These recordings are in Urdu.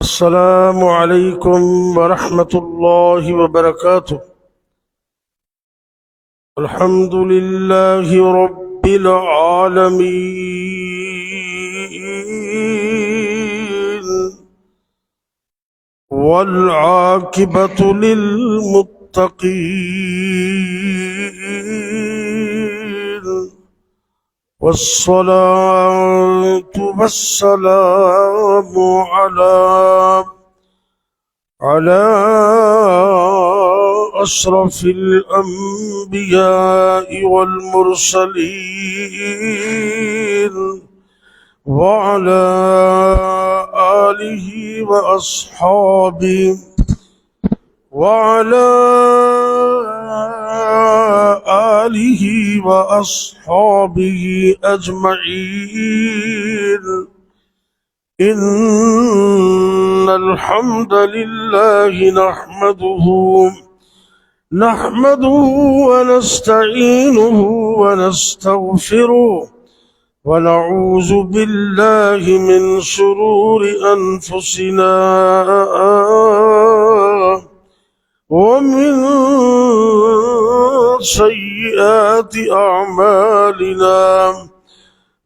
السلام عليكم ورحمة الله وبركاته. الحمد لله رب العالمين، والعاقبة للمتقين، والصلاة والسلام على أشرف الأنبياء والمرسلين، وعلى آله وأصحابه وعلى آله وأصحابه أجمعين. إن الحمد لله نحمده ونستعينه ونستغفره، ونعوذ بالله من شرور أنفسنا ومن سيئات أعمالنا.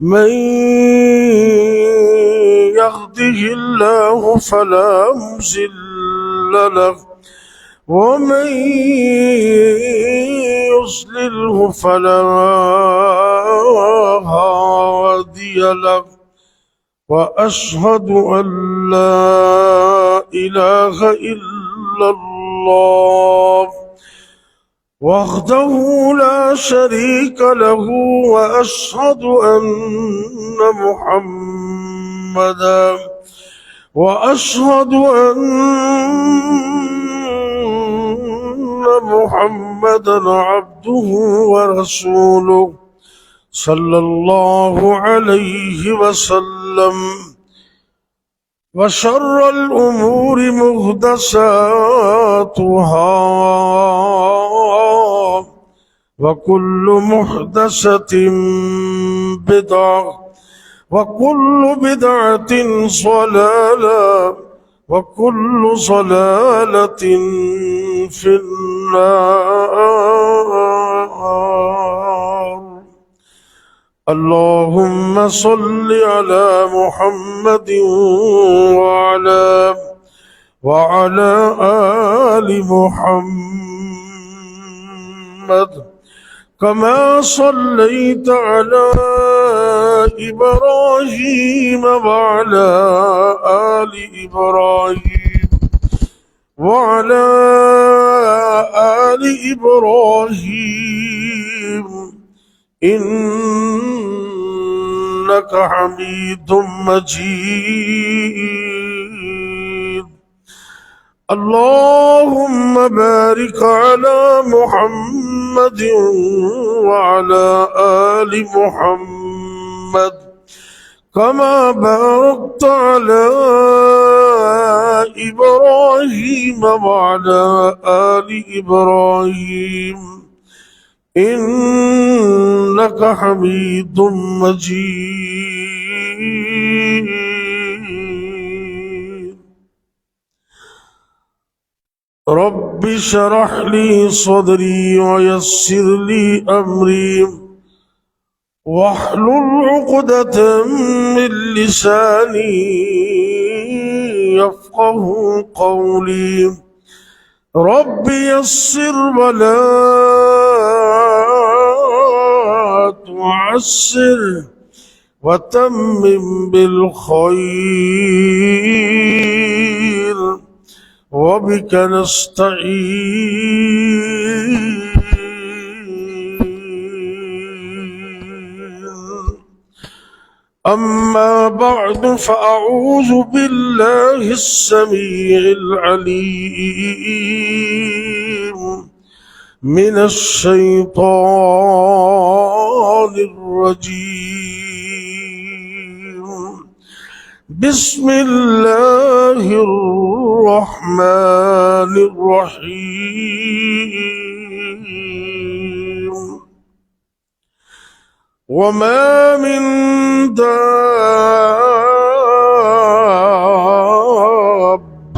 من يهده الله فلا مضل له، ومن يضلله فلا هادي له. وأشهد أن لا إله إلا الله وحده لا شريك له، وأشهد أن محمدا عبده ورسوله صلى الله عليه وسلم. وشر الأمور محدثاتها، وكل محدثة بدعة، وكل بدعة ضلالة، وكل ضلالة في النار. اللهم صل على محمد وعلى آل محمد، كما صليت على إبراهيم وعلى آل إبراهيم، وعلى آل إبراهيم إنك حميد مجيد. اللهم بارك على محمد وعلى آل محمد، كما باركت على إبراهيم وعلى آل إبراهيم إنك حميد مجيد. رب اشرح لي صدري ويسر لي أمري، واحلل عقدة من لساني يفقه قولي. رب يسر ولا تعسر، وتمم بالخير، وبك نستعين. أما بعد، فأعوذ بالله السميع العليم من الشيطان الرجيم. بسم الله الرحمن الرحيم. وما من دابة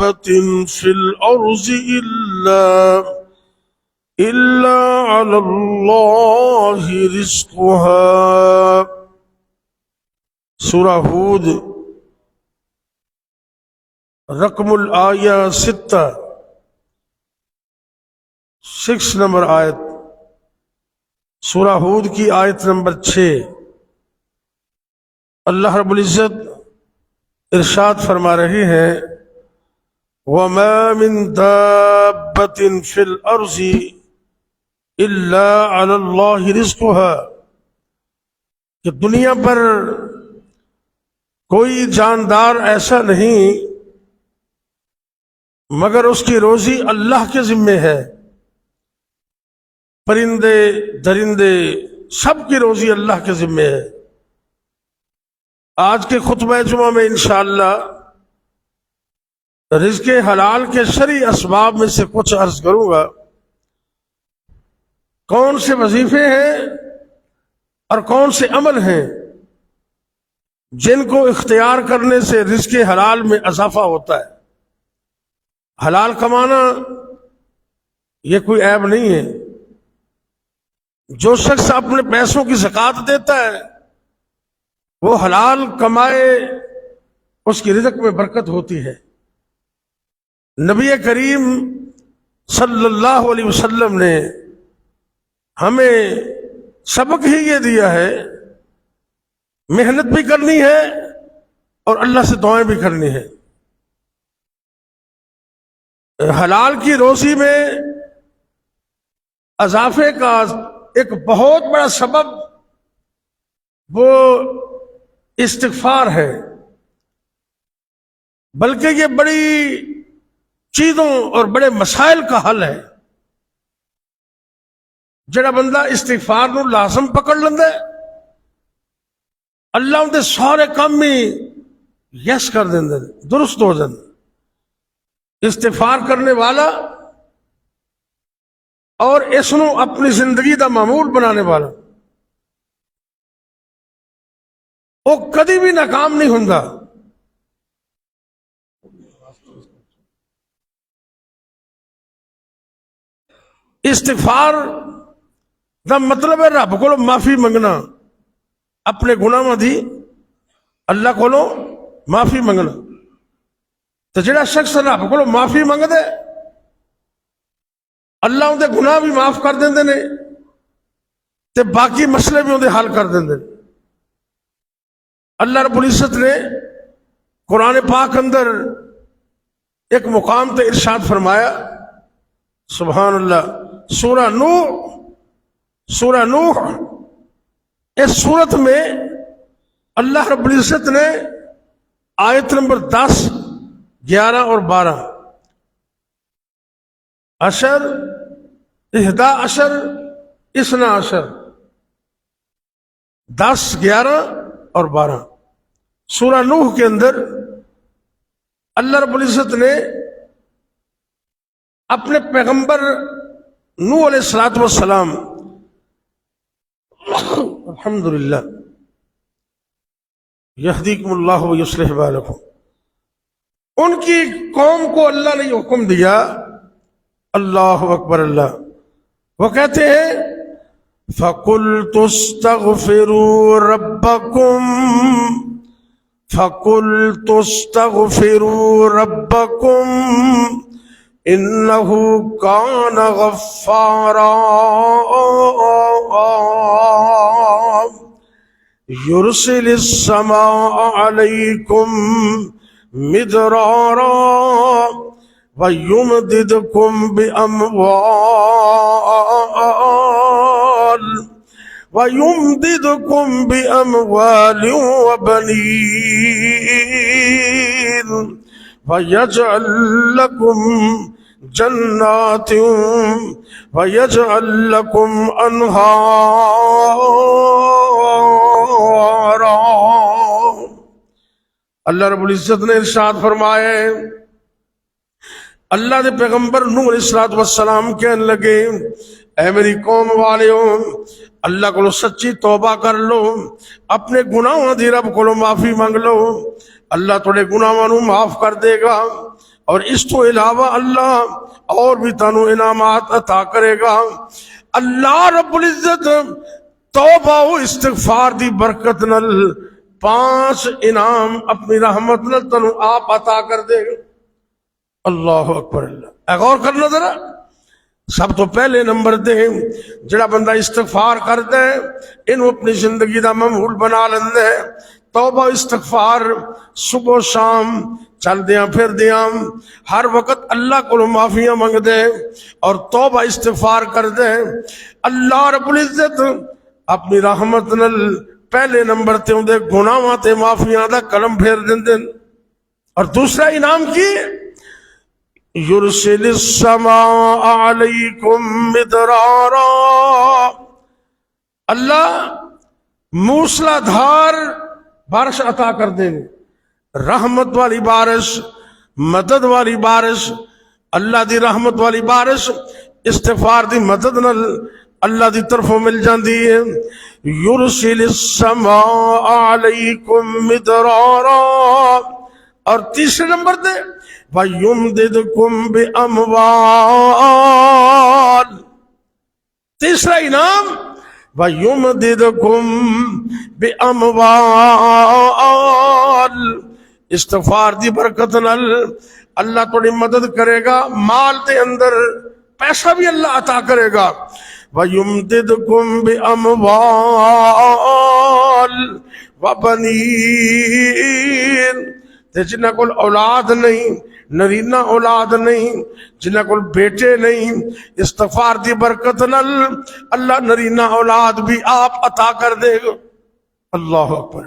دابة في الأرض إلا على الله رزقها. سورہ ہود رقم الآیہ 6 نمبر آیت، سورہ ہود کی آیت نمبر 6. اللہ رب العزت ارشاد فرما رہے ہیں وَمَا مِن دَابَّةٍ فِي الْأَرْضِ إِلَّا عَلَى اللَّهِ رِزْقُهَا، کہ دنیا پر کوئی جاندار ایسا نہیں مگر اس کی روزی اللہ کے ذمے ہے. پرندے درندے سب کی روزی اللہ کے ذمے ہے. آج کے خطبہ جمعہ میں انشاءاللہ رزق حلال کے شرعی اسباب میں سے کچھ عرض کروں گا. کون سے وظیفے ہیں اور کون سے عمل ہیں جن کو اختیار کرنے سے رزق حلال میں اضافہ ہوتا ہے. حلال کمانا یہ کوئی عیب نہیں ہے. جو شخص اپنے پیسوں کی زکوٰۃ دیتا ہے وہ حلال کمائے، اس کی رزق میں برکت ہوتی ہے. نبی کریم صلی اللہ علیہ وسلم نے ہمیں سبق ہی یہ دیا ہے، محنت بھی کرنی ہے اور اللہ سے دعائیں بھی کرنی ہے. حلال کی روزی میں اضافے کا ایک بہت بڑا سبب وہ استغفار ہے، بلکہ یہ بڑی چیزوں اور بڑے مسائل کا حل ہے. جڑا بندہ استغفار نو لازم پکڑ لیندا ہے اللہ اندے سارے کام ہی یس کر دیندے، درست ہو جاندے. استغفار کرنے والا اور اس نو اپنی زندگی دا معمول بنانے والا وہ کدی بھی ناکام نہیں ہوندا. استغفار دا مطلب ہے رب کو معافی منگنا، اپنے گناہاں دی اللہ کو معافی منگنا. تو جڑا شخص رب کو معافی منگ دے اللہ اندے گناہ بھی معاف کر دیندے نے تے باقی مسئلے بھی اندے حل کر دیندے. اللہ رب العزت نے قرآن پاک اندر ایک مقام تے ارشاد فرمایا، سبحان اللہ، سورہ نوح اس سورت میں اللہ رب العزت نے آیت نمبر 10، 11 اور 12 عشر، 11، 12، 10، 11 اور 12 سورہ نوح کے اندر اللہ رب العزت نے اپنے پیغمبر نوح علیہ السلام الحمدللہ یہدیکم اللہ ویصلح بالکم، ان کی قوم کو اللہ نے یہ حکم دیا، اللہ اکبر اللہ، وہ کہتے ہیں فَقُلْتُ اسْتَغْفِرُوا رَبَّكُمْ إِنَّهُ كَانَ غَفَّارًا يُرْسِلِ السَّمَاءَ عَلَيْكُمْ مِدْرَارًا وَيُمْدِدْكُمْ بِأَمْوَالٍ وَبَنِينَ وَيَجْعَلْ لَكُمْ جَنَّاتٍ وَيَجْعَلْ لَكُمْ أَنْهَارًا. اللہ رب العزت نے ارشاد فرمائے، اللہ دے پیغمبر نوح علیہ السلام کہنے لگے اے میری قوم والیوں، اللہ کو سچی توبہ کر لو، اپنے گناہوں دی رب کو معافی مانگ لو، اللہ تھوڑے گناہوں معاف کر دے گا اور اس تو علاوہ اللہ اور بھی تانوں انعامات عطا کرے گا۔ اللہ رب العزت توبہ و استغفار دی برکت نل 5 انعام اپنی رحمت نل تانوں آپ عطا کر دے گا۔ اللہ اکبر اللہ۔ غور کرنا ذرا، سب تو پہلے نمبر تے جڑا بندہ استغفار کرتا ہے انہوں اپنی زندگی دا معمول بنا لیندے ہے۔ توبہ استغفار صبح و شام چل دیاں پھر دیاں ہر وقت اللہ کو معافیاں منگ دے اور توبہ استغفار کر دے، اللہ رب العزت اپنی رحمت نل پہلے نمبر تے اندے گناہاں تے معافیاں دا قلم پھیر دیندے۔ اور دوسرا انعام کی یرسل السماء علیکم مدرارا، اللہ موسلا دھار بارش عطا کر دیں گے، رحمت والی بارش، مدد والی بارش، اللہ دی رحمت والی بارش استغفار دی مدد نال اللہ دی طرفوں مل جاندی ہے۔ یرسل السماء علیکم مدرارا، اور تیسرے نمبر دے وَيُمْدِدْكُمْ بِأَمْوَالٍ، تیسرا انعام وَيُمْدِدْكُمْ بِأَمْوَالٍ، استغفار دی برکت نال اللہ تھوڑی مدد کرے گا، مال دے اندر پیسہ بھی اللہ عطا کرے گا۔ وَيُمْدِدْكُمْ بِأَمْوَالٍ وَبَنِينَ، تے جنہ کول اولاد نہیں، نرینہ اولاد نہیں، جنہ کول بیٹے نہیں، استغفار دی برکت نال اللہ نرینہ اولاد بھی آپ عطا کر دے گا۔ اللہ اکبر۔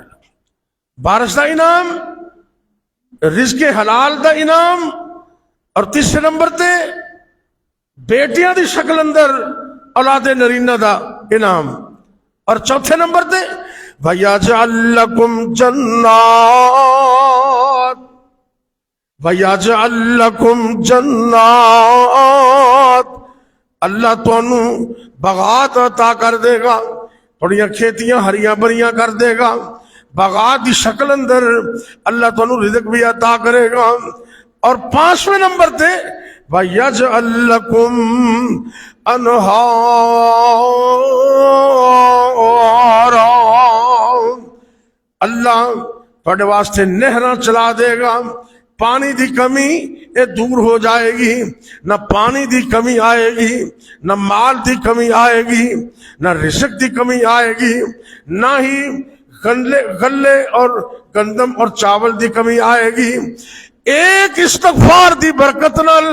بارش دا انعام، رزق حلال دا انعام، اور تیسرے نمبر تے بیٹیاں دی شکل اندر اولاد نرینہ دا انعام، اور چوتھے نمبر تے وَيَجْعَلْ لَكُمْ جَنَّاتٍ وَيَجْعَلْ لَكُمْ جَنَّاتٍ، اللہ تانوں باغات عطا کر دے گا، تھوڑیاں کھیتیاں ہریاں بھریاں کر دے گا، باغات دی شکل اندر اللہ تانوں رزق بھی عطا کرے گا۔ اور 5ویں نمبر تے وَيَجْعَلْ لَكُمْ أَنْهَارًا، اللہ تھوڑے واسطے نہراں چلا دے گا، پانی دی کمی یہ دور ہو جائے گی، نہ پانی دی کمی آئے گی، نہ مال دی کمی آئے گی، نہ رزق دی کمی آئے گی، نہ ہی غلے اور گندم اور چاول دی کمی آئے گی۔ ایک استغفار دی برکت نال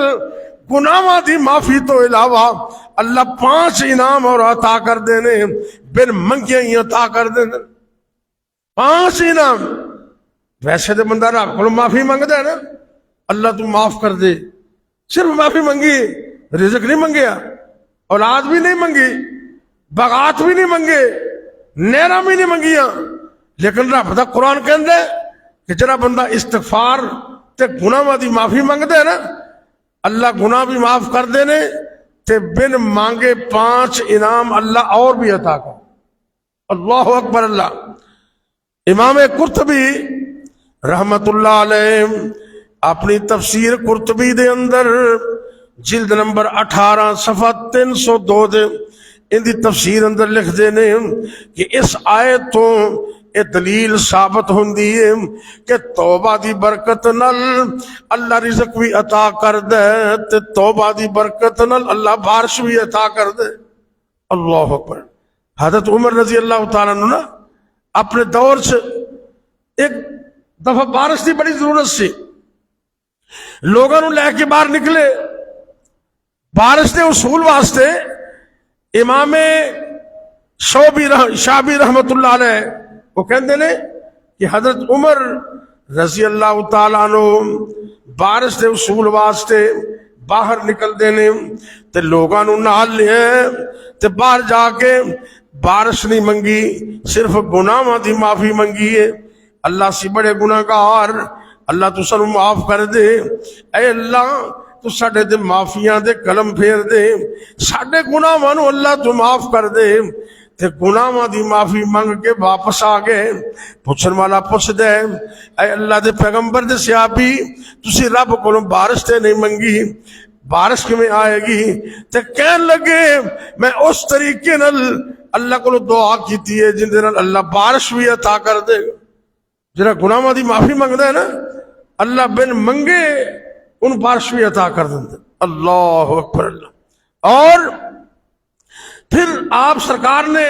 گناہاں دی معافی تو علاوہ اللہ 5 انعام اور عطا کر دینے، بن منگے ہی عطا کر دینے، 5 انعام۔ ویسے تو بندہ رب کو معافی منگتا ہے نا، اللہ تو معاف کر دے، صرف معافی منگی، رزق نہیں منگیا، اولاد بھی نہیں منگی، باغات بھی نہیں منگے، نہراں بھی نہیں منگیاں، لیکن رب دا قرآن کہندا ہے کہ جڑا بندہ استغفار تے گناہاں دی معافی منگدا ہے نا، اللہ گناہ بھی معاف کر دینے تے بن مانگے 5 انعام اللہ اور بھی عطا کر۔ اللہ اکبر اللہ۔ امام قرطبی رحمت اللہ علیہ اپنی تفسیر قرطبی دے اندر جلد نمبر 18 صفحہ 302 دے ان دی تفسیر اندر لکھ دینے کہ اس آیت تو یہ دلیل ثابت ہوندی ہے کہ توبہ دی برکت نال اللہ رزق بھی عطا کر دے تے توبہ دی برکت نال اللہ بارش بھی عطا کر دے۔ اللہ اکبر۔ حضرت عمر رضی اللہ تعالیٰ عنہ اپنے دور سے ایک دفعہ بارش کی بڑی ضرورت سی، لوگوں نے لے کے باہر نکلے، بارش کے اصول واسطے امام شعبی رحمت اللہ علیہ وہ کہندے نے کہ حضرت عمر رضی اللہ تعالیٰ عنہ بارش کے اصول واسطے باہر نکل دینے تے لوگوں نے نال لے تے باہر جا کے بارش نہیں منگی، صرف گناہاں دی معافی منگی ہے۔ اللہ سی بڑے گناہگار، اللہ تو سانو معاف کر دے، اے اللہ تو ساڈے تے معافیاں دے قلم پھیر دے، ساڈے گناہاں نو اللہ تو معاف کر دے، تے گناہاں دی معافی منگ کے واپس آ گئے. پوچھن والا پوچھ دے اے اللہ دے پیغمبر دے صحابی تسی رب کولوں بارش تے نہیں منگی, بارش کیویں آئے گی؟ تے کہن لگے میں اس طریقے نال اللہ کو دعا کیتی ہے جن دے نال اللہ بارش بھی عطا کر دے گا. جڑا گناہاں دی معافی منگدا ہے نا اللہ بن منگے ان بارش بھی عطا کر دیندا. اللہ اکبر اللہ. اور پھر آپ سرکار نے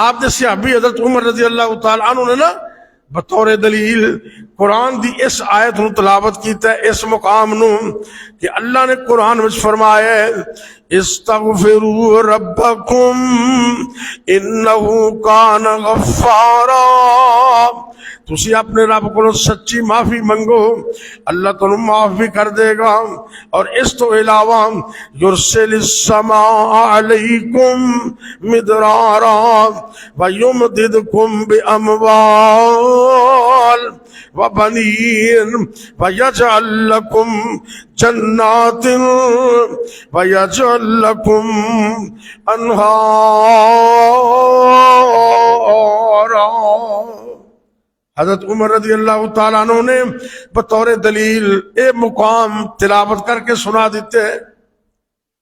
آپ دے صحابی حضرت عمر رضی اللہ تعالی عنہ نے نا بطور دلیل قرآن دی اس آیت نو تلاوت کیتا ہے اس مقام نو کہ اللہ نے قرآن وچ فرمایا ہے استغفروا ربکم انہ کان غفارا. تسی اپنے رب کو سچی معافی منگو اللہ تمہیں معاف بھی کر دے گا. اور اس تو علاوہ یرسل السماء علیکم مدرارا ویمددکم باموال وبنین ویجعل لکم جنات ویجعل لکم انہارا. حضرت عمر رضی اللہ تعالیٰ عنہ نے بطور دلیل اے مقام تلاوت کر کے سنا دیتے ہیں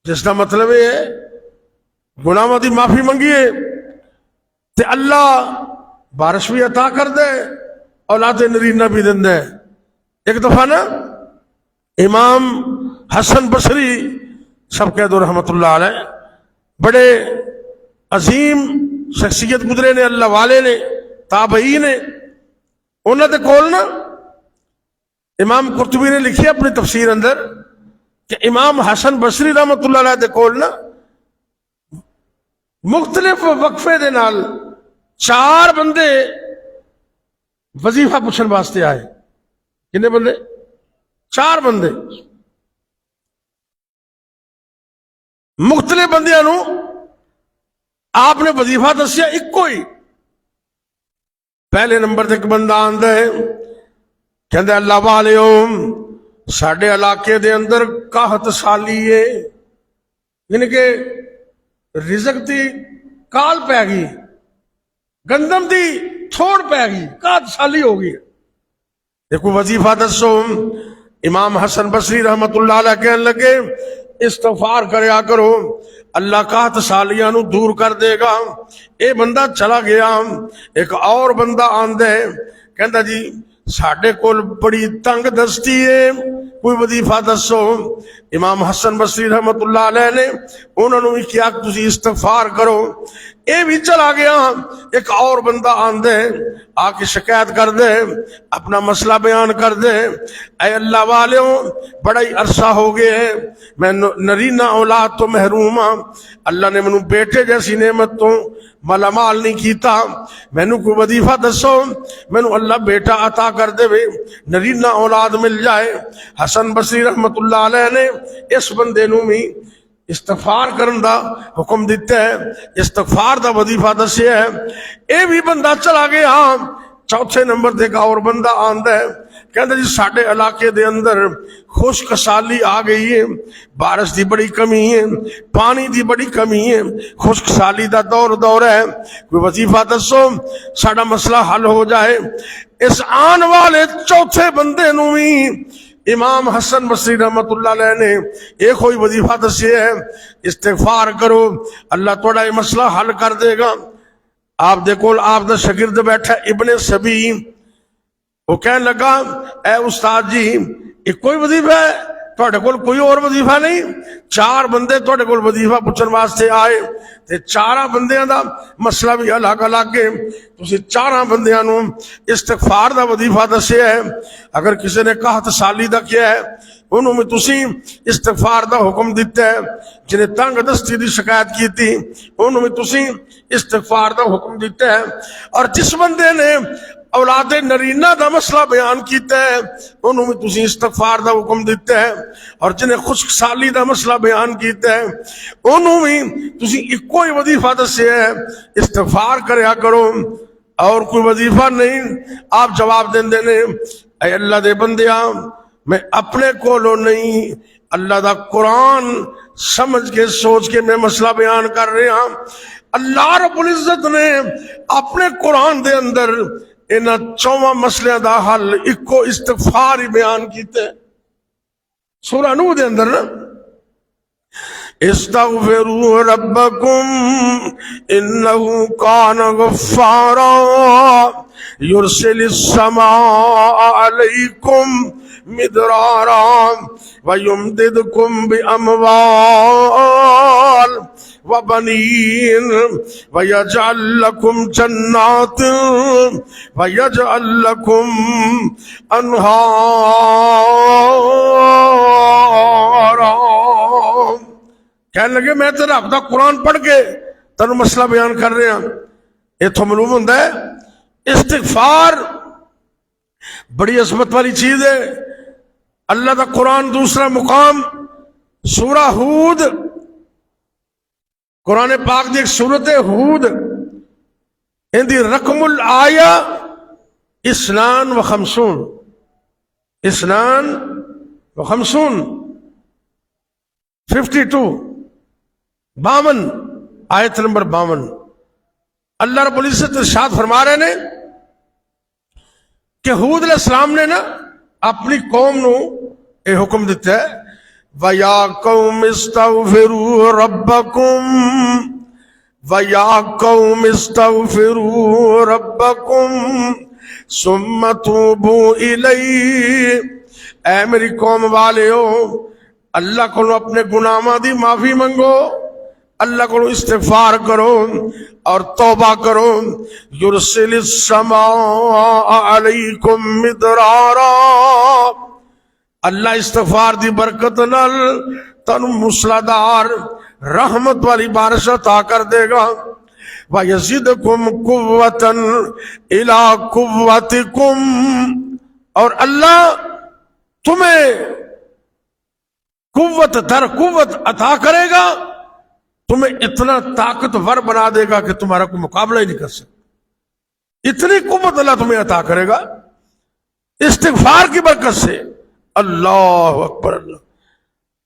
جس کا مطلب یہ ہے گناہوں دی معافی منگیے تے اللہ بارش بھی عطا کر دے اولاد نرینہ بھی دن دے. ایک دفعہ نا امام حسن بصری سب کہہ دو رحمت اللہ علیہ بڑے عظیم شخصیت گزرے نے اللہ والے نے تابعی نے. انہوں نے کول نا امام قرطبی نے لکھی اپنی تفسیر اندر کہ امام حسن بصری رحمت اللہ علیہ دے کول نا مختلف وقفے دے نال 4 بندے وظیفہ پوچھن واسطے آئے. کنے بندے؟ 4 بندے مختلف بندیاں نو آپ نے وظیفہ دسیا ایکو ہی. پہلے نمبر تے ایک بندہ آندا ہے کہندا اللہ والیو ساڈے علاقے دے اندر قحط سالی ہے یعنی کہ رزق دی کال پہ گئی گندم دی تھوڑ پہ گئی قحط سالی ہو گئی. دیکھو وظیفہ دسو. امام حسن بصری رحمت اللہ علیہ کہنے لگے استغفار کریا کرو اللہ قحط سالیاں نو دور کر دے گا. اے بندہ چلا گیا. ایک اور بندہ آندے کہندا جی ساڈے کول بڑی تنگ دستی ہے کوئی وظیفہ دسو. امام حسن بصری رحمت اللہ علیہ نے انہوں نے بھی کیا تسی استغفار کرو. اے بھی چلا گیا. ایک اور بندہ آندے آ کے شکایت کر دے اپنا مسئلہ بیان کر دے اے اللہ والیوں بڑا ہی عرصہ ہو گئے ہے میں نرینہ اولاد تو محروم ہاں. اللہ نے منو بیٹے جیسی نعمت تو مالا مال نہیں کیتا. مینو کوئی وظیفہ دسو مینو اللہ بیٹا عطا کر دے نرینہ اولاد مل جائے. حسن بصری رحمت اللہ علیہ نے اس بندے نو بھی استغفار کرن دا حکم دیتا ہے استغفار دا وظیفہ دسیا ہے. اے بھی بندہ چلا گیا. چوتھے نمبر دے کا اور بندہ آندا ہے کہندا جی ساڈے علاقے دے اندر خشک سالی آ گئی ہے بارش دی بڑی کمی ہے پانی دی بڑی کمی ہے خشک سالی دا دور ہے کوئی وظیفہ دسو ساڈا مسئلہ حل ہو جائے. اس آن والے چوتھے بندے نو بھی امام حسن بصری رحمت اللہ علیہ نے ایک ہوئی وظیفہ دسیا ہے استغفار کرو اللہ تھوڑا یہ مسئلہ حل کر دے گا. آپ دیکھو آپ دا شاگرد بیٹھا ابن سبی وہ کہنے لگا اے استاد جی ایک کوئی وظیفہ ہے تھوڑے کول کوئی اور وظیفہ نہیں. 4 بندے تھوڑے کول وظیفہ پوچھن واسطے آئے تے 4 بندیاں دا مسئلہ بھی الگ الگ ہے. تسی 4 بندیاں نو استغفار دا وظیفہ دسیا ہے. اگر کسی نے قحط سالی دا کیا ہے انہوں میں تسی استغفار دا حکم دیتا ہے. جنہیں تنگ دستی دی شکایت کی تھی انہوں میں تسی استغفار دا حکم دیتا ہے. اور جس بندے نے اولاد نرینہ دا مسئلہ بیان کیتا ہے انہوں میں تسی استغفار دا حکم دیتا ہے. اور جنہیں خشک سالی دا مسئلہ بیان کیتا ہے انہوں میں تسی ایک کوئی وظیفہ دسیا ہے استغفار کریا کرو اور کوئی وظیفہ نہیں. آپ جواب دیں دینے اے اللہ دے بندیاں میں اپنے کولو نہیں اللہ دا قرآن سمجھ کے سوچ کے میں مسئلہ بیان کر رہے ہاں. اللہ رب العزت نے اپنے قرآن دے اندر انہاں چواں مسئلے دا حل اکو استغفار ہی بیان کیتے. سورہ نوح دے اندر نا استغفروا ربکم انہو کان غفارا یرسل السماء علیکم مدرارا ویمددکم باموال وبنین ویجعل لکم جنات ویجعل لکم انہارا. کہنے لگے میں تیرا اپنا قرآن پڑھ کے تنو مسئلہ بیان کر رہے ہیں. یہ تو معلوم ہوتا ہے استغفار بڑی عظمت والی چیز ہے. اللہ کا قرآن دوسرا مقام سورہ ہود، قرآن پاک دی ایک سورت ہود، ان دی رقم الآیہ 52 آیت نمبر 52. اللہ رب العزت ارشاد فرما رہے نے کہ ہود علیہ السلام نے نا اپنی قوم نو یہ حکم دیتا ہے وَيَا قَوْمِ اسْتَغْفِرُوا رَبَّكُمْ وَيَا قَوْمِ اسْتَغْفِرُوا رَبَّكُمْ ثُمَّ تُوبُوا إِلَيْهِ. اے میری قوم والیو، اللہ کو اپنے گناہاں دی معافی منگو، اللہ کو استغفار کرو اور توبہ کرو. یرسل السماء علیکم مدرارا، اللہ استغفار دی برکت نال تن مسلادار رحمت والی بارش عطا کر دے گا. وَيَزِدْكُمْ قُوَّةً إِلَىٰ قُوَّتِكُمْ، اور اللہ تمہیں قوت در قوت عطا کرے گا، تمہیں اتنا طاقتور بنا دے گا کہ تمہارا کوئی مقابلہ ہی نہیں کر سکتا. اتنی قوت اللہ تمہیں عطا کرے گا استغفار کی برکت سے. اللہ اکبر اللہ.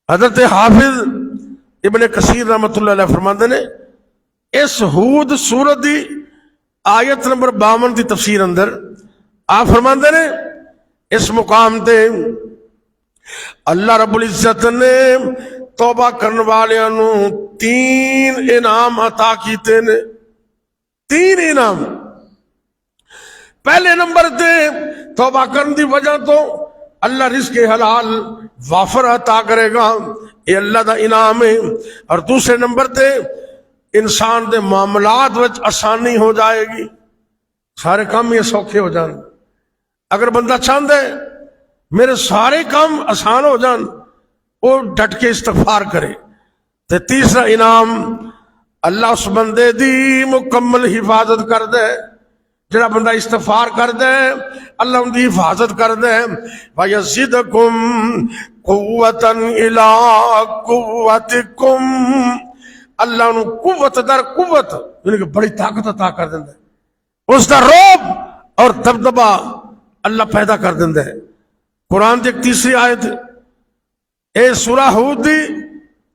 حضرت حافظ ابن کثیر رحمۃ اللہ علیہ فرماندے نے اس ہود سورت دی آیت نمبر 52 دی تفسیر اندر آپ فرماندے نے اس مقام تے اللہ رب العزت نے توبہ کرنے والوں نو 3 انعام عطا کیتے نے. 3 انعام. پہلے نمبر تے توبہ کرنے دی وجہ تو اللہ رزق حلال وافر عطا کرے گا، یہ اللہ دا انعام ہے. اور دوسرے نمبر تے انسان دے معاملات وچ آسانی ہو جائے گی، سارے کام یہ سوکھے ہو جان. اگر بندہ چاہتا ہے میرے سارے کام آسان ہو جان، وہ ڈٹ کے استغفار کرے. تے تیسرا انعام اللہ اس بندے دی مکمل حفاظت کر دے. جڑا بندہ استغفار کر دے اللہ ان دی حفاظت کر دے. وَيَزِدْكُمْ قُوَّةً إِلَىٰ قُوَّتِكُمْ، اللہ انہوں قوت در قوت یعنی کہ بڑی طاقت عطا کر دیں. اس دا روب اور دبدبہ اللہ پیدا کر دیں. قرآن کی ایک تیسری آیت اے سورہ ہود دی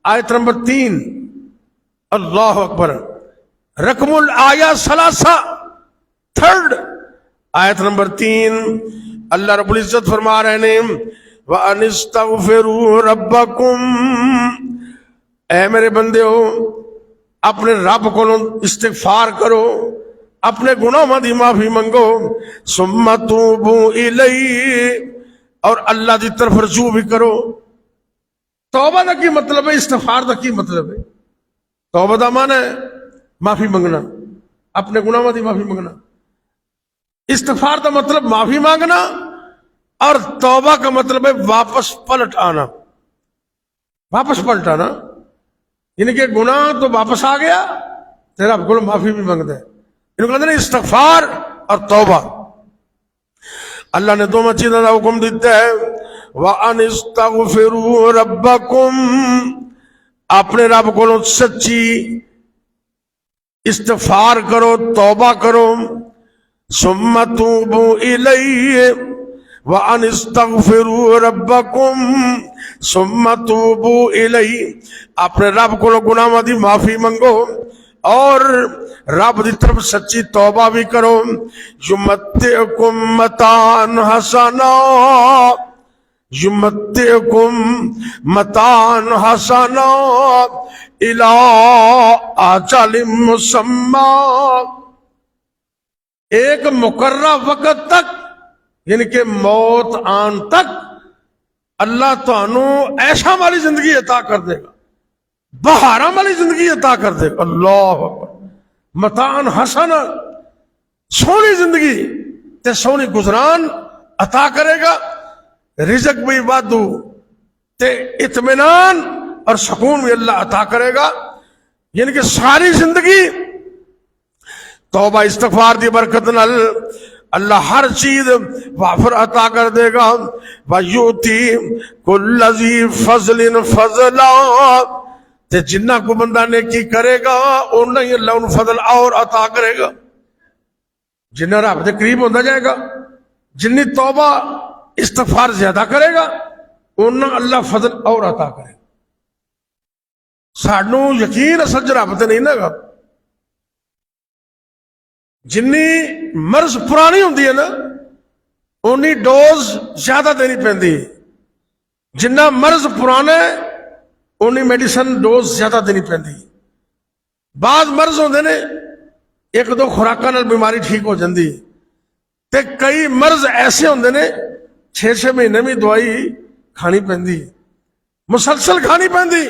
آیت نمبر 3. اللہ اکبر. رقم الآیہ 3 آیت نمبر 3 اللہ رب العزت فرما رہے ہیں وَأَنِ اسْتَغْفِرُوا رَبَّكُمْ، اے میرے بندے ہو اپنے رب کو استغفار کرو، اپنے گناہوں دی معافی منگو. ثُمَّ تُوبُوا إِلَيْهِ، اور اللہ دی طرف رجوع بھی کرو. توبہ دا کی مطلب ہے، استغفار دا کی مطلب ہے؟ توبہ دا معنی ہے معافی منگنا، اپنے گناہوں دی معافی منگنا. استغفار دا مطلب معافی مانگنا، اور توبہ کا مطلب ہے واپس پلٹ آنا. واپس پلٹ آنا یعنی کہ گناہ تو واپس آ گیا، تیرا آپ کو معافی بھی مانگتا ہے. انہوں کہتے ہیں استغفار اور توبہ. اللہ نے دونوں چیزوں کا حکم دیتا ہے وَأَنِ اسْتَغْفِرُوا رَبَّكُمْ، اپنے رب کو سچی استغفار کرو، توبہ کرو. ثُمَّ تُوبُوا إِلَيْهِ وَأَنِ اسْتَغْفِرُوا رَبَّكُمْ ثُمَّ تُوبُوا إِلَيْهِ، اپنے رب کو گناہوں دی معافی منگو اور رب دی طرف سچی توبہ بھی کرو. یمتعکم متاعا حسنا، یمتعکم متاعا حسنا الی اجل مسمی، ایک مقررہ وقت تک یعنی کہ موت آن تک اللہ تانوں ایشا والی زندگی عطا کر دے گا، بہاراں والی زندگی عطا کر دے گا. اللہ اکبر. متاعن حسنا، سونی زندگی تے سونی گزران عطا کرے گا. رزق بھی وادو تے اطمینان اور سکون بھی اللہ عطا کرے گا. یعنی کہ ساری زندگی توبہ استغفار دی برکت نال اللہ ہر چیز وافر عطا کر دے گا. وَيُؤْتِي كُلَّ ذِي فَضْلٍ فَضْلًا، تے جنہ کو بندہ نیکی کرے گا انہاں ہی اللہ ان فضل اور عطا کرے گا. جنہ رب دے قریب ہوتا جائے گا، جنی توبہ استغفار زیادہ کرے گا انہاں اللہ فضل اور عطا کرے گا. سانوں یقین اصل رب تے نہیں نا گا. جنی مرض پرانی ہوندی ہے نا اونی ڈوز زیادہ دینی پیندی. جنہ مرض پرانا ہے اونی میڈیسن ڈوز زیادہ دینی پیندی. بعض مرض ہوندے نے ایک دو خوراکاں نال بیماری ٹھیک ہو جاندی، تے کئی مرض ایسے ہوندے نے 6 مہینے میں دوائی کھانی پیندی، مسلسل کھانی پیندی،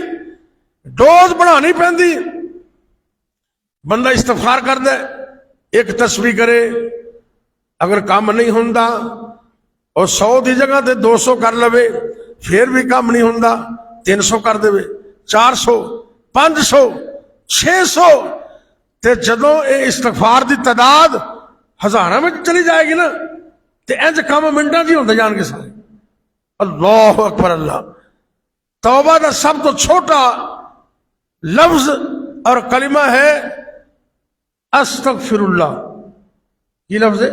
ڈوز بڑھانی پیندی. بندہ استغفار کر دے، ایک تسبیح کرے، اگر کام نہیں ہوندا اور 100 دی جگہ تے 200 کر لوے پھر بھی کام نہیں ہوندا 300 کر دے، 400 500 600 تے جدوں اے استغفار دی تعداد ہزاراں میں چلی جائے گی نا تے انج کام منٹاں جی ہوندے جان کے سارے. اللہ اکبر. اللہ توبہ دا سب تو چھوٹا لفظ اور کلمہ ہے استغفر اللہ. یہ لفظ ہے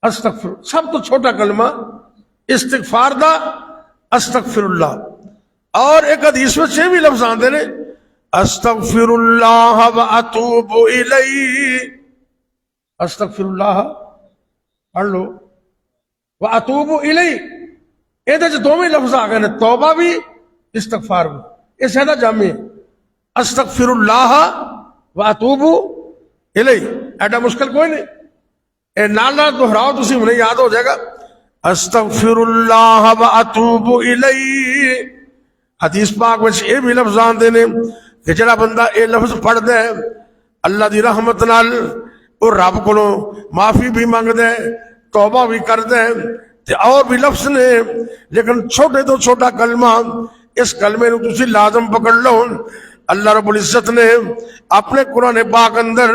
استغفر، سب تو چھوٹا کلمہ استغفار دا استغفر اللہ. اور ایک حدیث میں 6 بھی لفظ آندے نے استغفر اللہ واتوب الیہ. استغفر اللہ پڑھ لو واتوب الیہ، یہ دونوں لفظ آ گئے نے، توبہ بھی استغفار بھی. یہ زیادہ جامع ہے. استغفر اللہ واتوب الیہ ایڈا مشکل کوئی نہیں. اے نالا دہراؤ تسی انہیں یاد ہو جائے گا. استغفر اللہ واتوب الیہ. حدیث پاک وچ اے بھی لفظ آندے نے کہ جڑا بندہ اے لفظ پڑھ دے اللہ دی رحمت نال اور رب کولوں معافی بھی مانگ دے، توبہ بھی کر دے. تے اور بھی لفظ نے لیکن چھوٹے تو چھوٹا کلمہ، اس کلمے نو تسی لازم پکڑ لو. اللہ رب العزت نے اپنے قرآن پاک اندر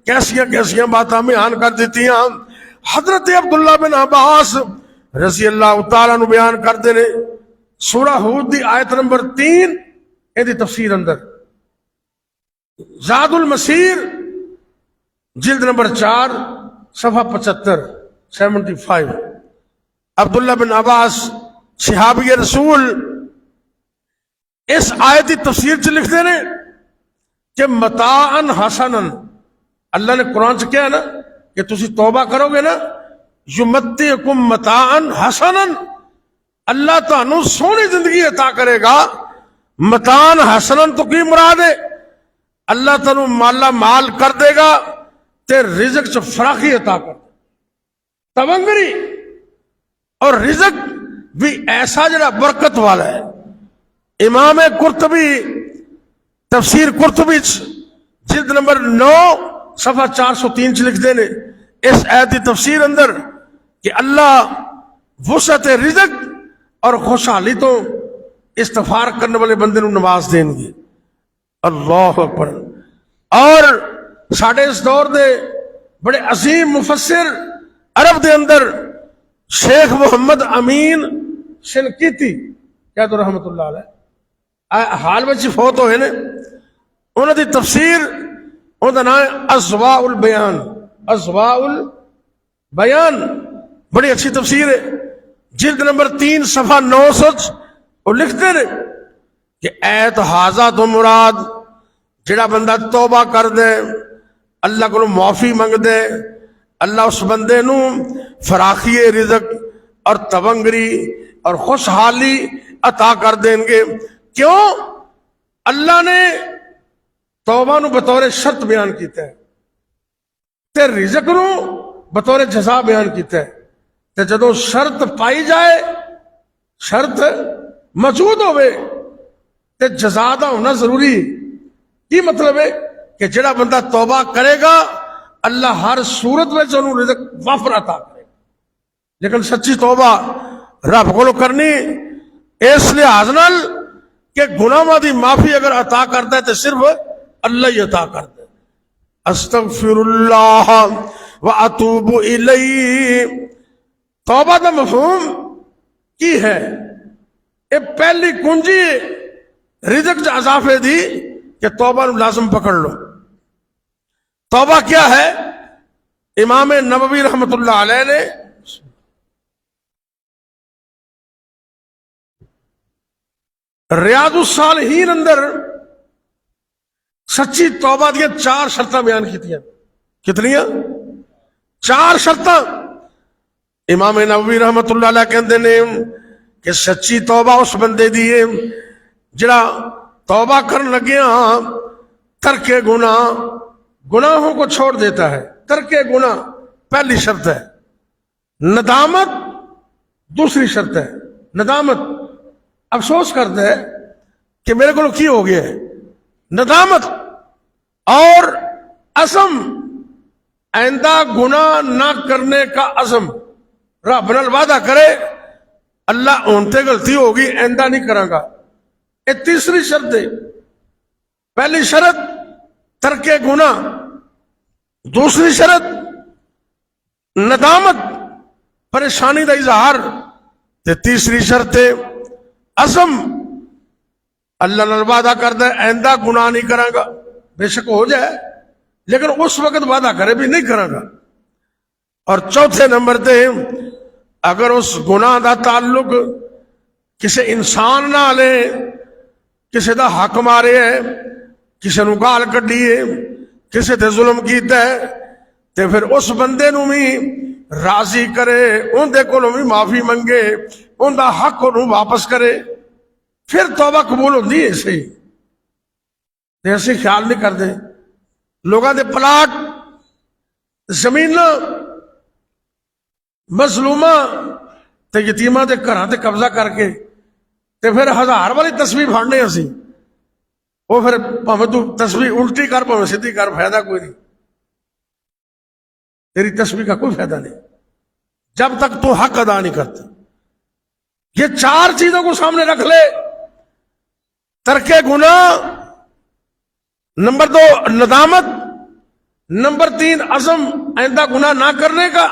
کیسیاں کیسیاں باتاں بیان کر دیتی ہیں. حضرت عبداللہ بن عباس رضی اللہ تعالیٰ نو بیان کر دینے سورہ ہود دی آیت نمبر 3 ایدی تفسیر اندر، زاد المسیر جلد نمبر 4 صفحہ 75 عبداللہ بن عباس صحابی رسول اس آیتی تفسیر چ لکھتے ہیں کہ متاعن حسنن، اللہ نے قرآن سے کیا ہے نا کہ تسی توبہ کرو گے نا یمتعکم متاعن حسنن، اللہ تانوں سونی زندگی عطا کرے گا. متاعن حسنن تو کی مراد ہے؟ اللہ تانوں مالا مال کر دے گا تے رزق چ فراخی عطا کر دے، تونگری اور رزق بھی ایسا جڑا برکت والا ہے. امام قرطبی تفسیر قرطبی جلد نمبر 9 صفحہ 403 لکھتے ہیں اس آیت تفسیر اندر کہ اللہ وسعت رزق اور خوشحالی تو استغفار کرنے والے بندے نو نواز دیں گے. اللہ اکبر. اور ساڑھے اس دور دے بڑے عظیم مفسر عرب دے اندر شیخ محمد امین شنقیطی کیا تو رحمت اللہ علیہ حال میں فوت ہوئے نے، انہوں دی تفسیر انہوں دا نام ہے اضواء البیان. اضواء البیان بڑی اچھی تفسیر ہے، جلد نمبر 3 صفحہ 900 وہ لکھتے رہے کہ ایت حاضہ تو مراد جڑا بندہ توبہ کر دے اللہ کو معافی منگ دے اللہ اس بندے نو فراخی رزق اور تونگری اور خوشحالی عطا کر دیں گے. کیوں؟ اللہ نے توبہ نو بطور شرط بیان کیتا ہے تے رزق نو بطور جزا بیان کیتا ہے. تے جدو شرط پائی جائے شرط موجود ہوئے تے جزا دا ہونا ضروری. کی مطلب ہے کہ جڑا بندہ توبہ کرے گا اللہ ہر صورت میں انہوں رزق وافر عطا کرے گا. لیکن سچی توبہ رب کو کرنی اس لحاظ نال کہ گناہاں دی معافی اگر عطا کرتا ہے تو صرف اللہ ہی عطا کرتا ہے. استغفر اللہ واتوب الیہ. توبہ دا مفہوم کی ہے؟ یہ پہلی کنجی رزق چ اضافے دی کہ توبہ نو لازم پکڑ لو. توبہ کیا ہے؟ امام نووی رحمت اللہ علیہ نے ریاض الصالحین اندر سچی توبہ دیا 4 شرطاں بیان کی. کتنیاں؟ 4 شرطاں. امام نووی رحمت اللہ علیہ کہندے نے کہ سچی توبہ اس بندے دی ہے جڑا توبہ کرن لگیا ترک گناہوں کو چھوڑ دیتا ہے. ترک گناہ پہلی شرط ہے. ندامت دوسری شرط ہے. ندامت افسوس کرتا ہے کہ میرے کو کی ہو گیا ہے. ندامت اور عزم آئندہ گناہ نہ کرنے کا عزم. رب نال وعدہ کرے اللہ اونتے غلطی ہوگی آئندہ نہیں کراں گا. یہ تیسری شرط ہے. پہلی شرط ترک گناہ، دوسری شرط ندامت پریشانی کا اظہار، تے تیسری شرط عزم اللہ نال وعدہ کردا ہے آئندہ گناہ نہیں کراں گا. بے شک ہو جائے لیکن اس وقت وعدہ کرے بھی نہیں کراں گا. اور چوتھے نمبر تے اگر اس گناہ دا تعلق کسی انسان نہ لے، کسی دا حق مارے ہے، کسی نو گال کڈی ہے، کسی تے ظلم کیتا ہے، تے پھر اس بندے نو بھی راضی کرے، ان دے کولوں بھی معافی منگے، ان دا حق انہوں واپس کرے، پھر توبہ قبول ہوندی ہے. صحیح تے اسی خیال نہیں کردے. لوگاں دے پلاٹ زمین مظلومہ تے یتیماں دے گھراں تے قبضہ کر کے تے پھر 1000 والی تسبیح پھڑنے اسی. وہ پھر پاویں تو تسبیح الٹی کر پاویں سیدھی کر، فائدہ کوئی نہیں. تیری تسبیح کا کوئی فائدہ نہیں جب تک تو حق ادا نہیں کرتا. یہ 4 چیزوں کو سامنے رکھ لے. ترک گناہ، نمبر 2 ندامت، نمبر 3 عزم آئندہ گناہ نہ کرنے کا،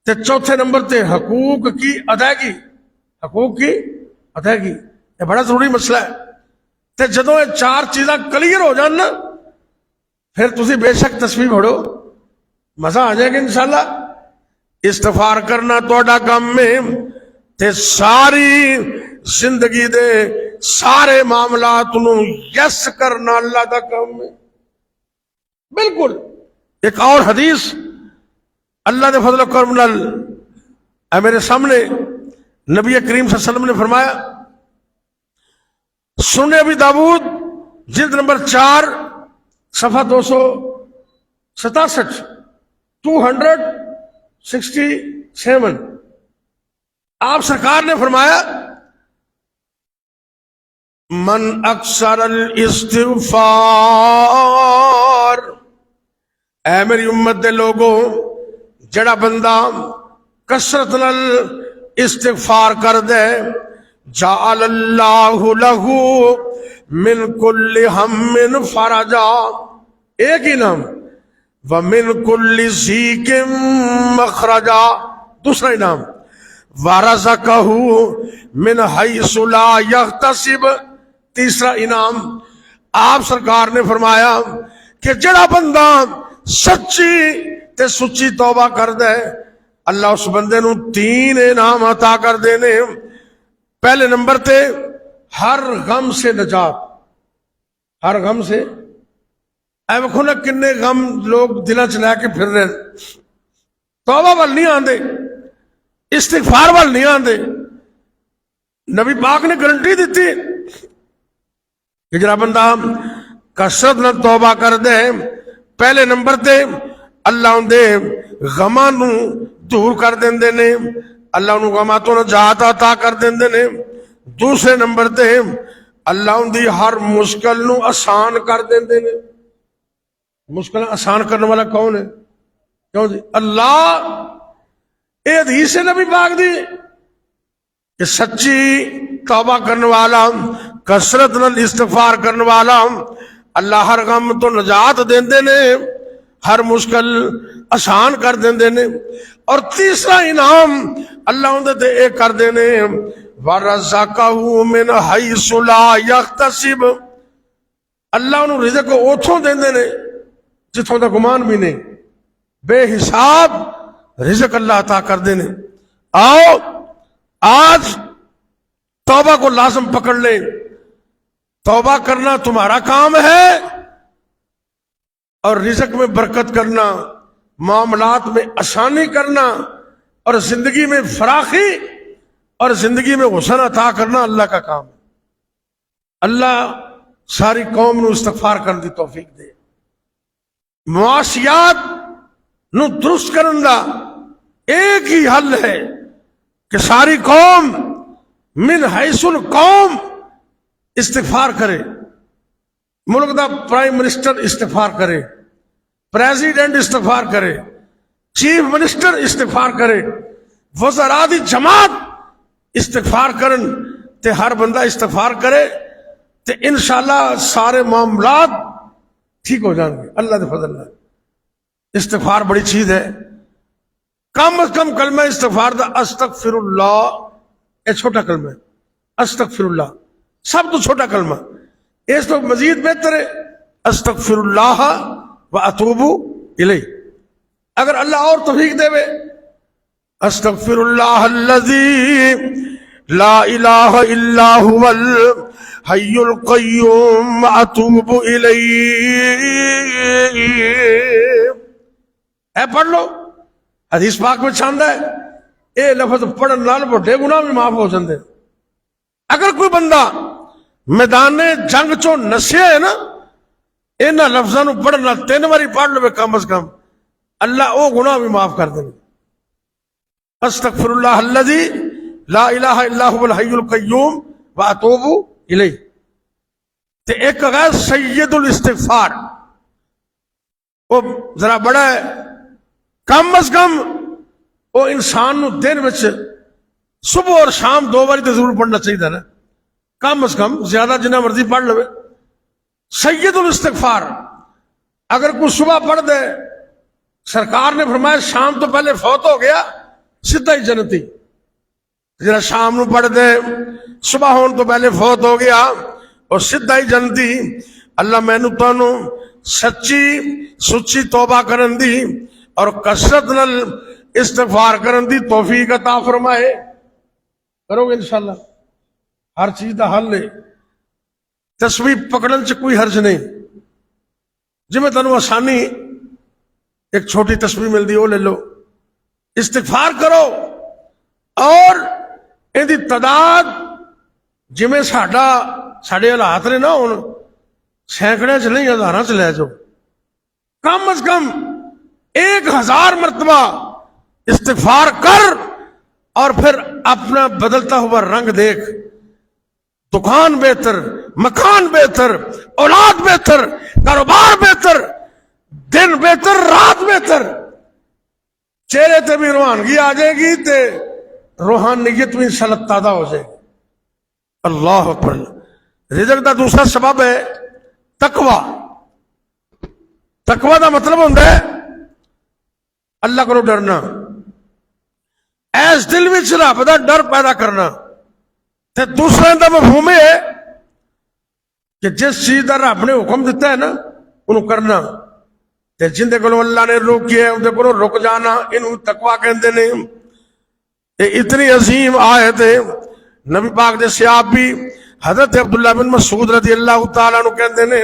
تے چوتھے نمبر تے حقوق کی ادائیگی. حقوق کی ادائیگی یہ بڑا ضروری مسئلہ ہے. تے جدوں یہ 4 چیزاں کلیئر ہو جان نا پھر تسی بے شک تسبیح پڑھو، مزہ آ جائے گا انشاءاللہ. استغفار کرنا توڑا کام میں تے ساری زندگی دے سارے معاملات نو یس کرنا اللہ دا کام میں. بالکل. ایک اور حدیث اللہ دے فضل و کرم نال میرے سامنے نبی کریم صلی اللہ علیہ وسلم نے فرمایا، سنن ابی داؤد جلد نمبر 4 صفحہ 267 267 آپ سرکار نے فرمایا من اکثر الاستغفار، اے میری امت دے لوگوں جڑا بندہ کثرت نال استغفار کر دے جعل اللہ لہ من کل ہم فرجا، ایک ہی نام، ومن کل ضیق مخرجا، دوسرا انعام، ورزقہ من حیث لا یحتسب، تیسرا انعام. آپ سرکار نے فرمایا کہ جڑا بندہ سچی تے سچی توبہ کر دے اللہ اس بندے نو 3 انعام عطا کر دینے. پہلے نمبر تے ہر غم سے نجات، ہر غم سے اے ویکھو نا کنے غم لوگ دلاں چ لے کے پھر رہے، توبہ وال نہیں آندے، استغفار وال نہیں آندے۔ نبی پاک نے گارنٹی دیتی کہ جڑا بندہ کثرت نال توبہ کر دے، پہلے نمبر تے اللہ اندے غماں نو دور کر دیندے نے، اللہ انہوں غماں تو نجات عطا کر دیندے نے۔ دوسرے نمبر تے اللہ اندی ہر مشکل نو آسان کر دیندے نے۔ مشکل آسان کرنے والا کون ہے؟ کیوں جی؟ اللہ۔ اے حدیث ہے نبی پاک دی کہ سچی توبہ کرنے والا، کثرت نال استغفار کرنے والا، اللہ ہر غم تو نجات دیندے نے، ہر مشکل آسان کر دیندے نے۔ اور تیسرا انعام اللہ اندے تے اے کر دینے، وَرَزَقَهُ مِنْ حَيْثُ لَا يَحْتَسِبُ، اللہ انہوں رزق کو اوتھوں دیندے نے جتوں دا گمان بھی نہیں، بے حساب رزق اللہ عطا کر دینے۔ آؤ آج توبہ کو لازم پکڑ لیں۔ توبہ کرنا تمہارا کام ہے، اور رزق میں برکت کرنا، معاملات میں آسانی کرنا، اور زندگی میں فراخی اور زندگی میں حسن عطا کرنا اللہ کا کام ہے۔ اللہ ساری قوم نو استغفار کرنے دی توفیق دے۔ معاشیات نو درست کرن دا ایک ہی حل ہے کہ ساری قوم من حیث القوم استغفار کرے۔ ملک دا پرائم منسٹر استغفار کرے، پریزیڈنٹ استغفار کرے، چیف منسٹر استغفار کرے، وزراء دی جماعت استغفار کرن تے ہر بندہ استغفار کرے تے انشاءاللہ سارے معاملات ٹھیک ہو جائیں گے اللہ دے فضل اللہ۔ استغفار بڑی چیز ہے۔ کم از کم کلمہ استغفار دا استغفر اللہ، یہ چھوٹا کلمہ ہے، استغفر اللہ سب تو چھوٹا کلمہ، اس تو مزید بہتر ہے استغفر اللہ واتوب الیہ۔ اگر اللہ اور توفیق دے وے، استغفر اللہ الذی لا الہ الا هو الحی القیوم واتوب الیہ، اے پڑھ لو، حدیث پاک میں چھاندا ہے اے لفظ پڑھن نال بڑے گناہ بھی معاف ہو جاندے۔ اگر کوئی بندہ میدان جنگ چو نسیا ہے نا، انہاں لفظاں نو پڑھنا 3 باری پڑھ لو کم از کم، اللہ او گناہ بھی معاف کر دے۔ استغفر اللہ الذی لا الہ الا هو الحی القیوم واتوب الیہ۔ تے ایک ہے سید الاستغفار، وہ ذرا بڑا ہے، کم از کم وہ انسان نو دن وچ صبح اور شام 2 باری تو ضرور پڑھنا چاہیے نا، کم از کم، زیادہ جنہ مرضی پڑھ لو۔ سید الاستغفار اگر کوئی صبح پڑھ دے، سرکار نے فرمایا شام تو پہلے فوت ہو گیا سیدھا ہی جنتی، جرا شام نو پڑھ دے صبح ہون تو پہلے فوت ہو گیا اور سیدھا ہی جنتی۔ اللہ مینوں تانوں سچی سچی توبہ کرن دی اور کثرت نال استغفار کرن دی توفیق عطا فرمائے۔ کرو گے انشاءاللہ، ہر چیز دا حل ہے۔ تسبیح پکڑن چ کوئی حرج نہیں، جی میں تنوں آسانی ایک چھوٹی تسبیح مل دی وہ لے لو، استغفار کرو، اور ان دی تعداد جی میں ساڈے حالات نے نا ہن سینکڑے چ نہیں ہزاراں چ لے جاؤ، کم از کم 1000 مرتبہ استغفار کر، اور پھر اپنا بدلتا ہوا رنگ دیکھ، دکان بہتر، مکان بہتر، اولاد بہتر، کاروبار بہتر، دن بہتر، رات بہتر، چہرے تے بھی روحانگی آ جائے گی تے روحانیت بھی انشاءاللہ تازہ ہو جائے گی۔ اللہ اکبر۔ رزق دا دوسرا سبب ہے تقوی۔ تقوی دا مطلب ہوتا ہے اللہ کو ڈرنا، ایس دل میں رب دا ڈر پیدا کرنا۔ تے دوسرا دا مفہوم ہے کہ جس چیز دا رب نے حکم دیتا ہے نا انہوں کرنا، تے جندے کو اللہ نے روکی ہے اندے کو رک جانا، انہوں تقوی کہندے نے۔ یہ اتنی عظیم آیت ہے، نبی پاک دے صحابی حضرت عبداللہ بن مسعود رضی اللہ تعالیٰ عنہ کہندے نے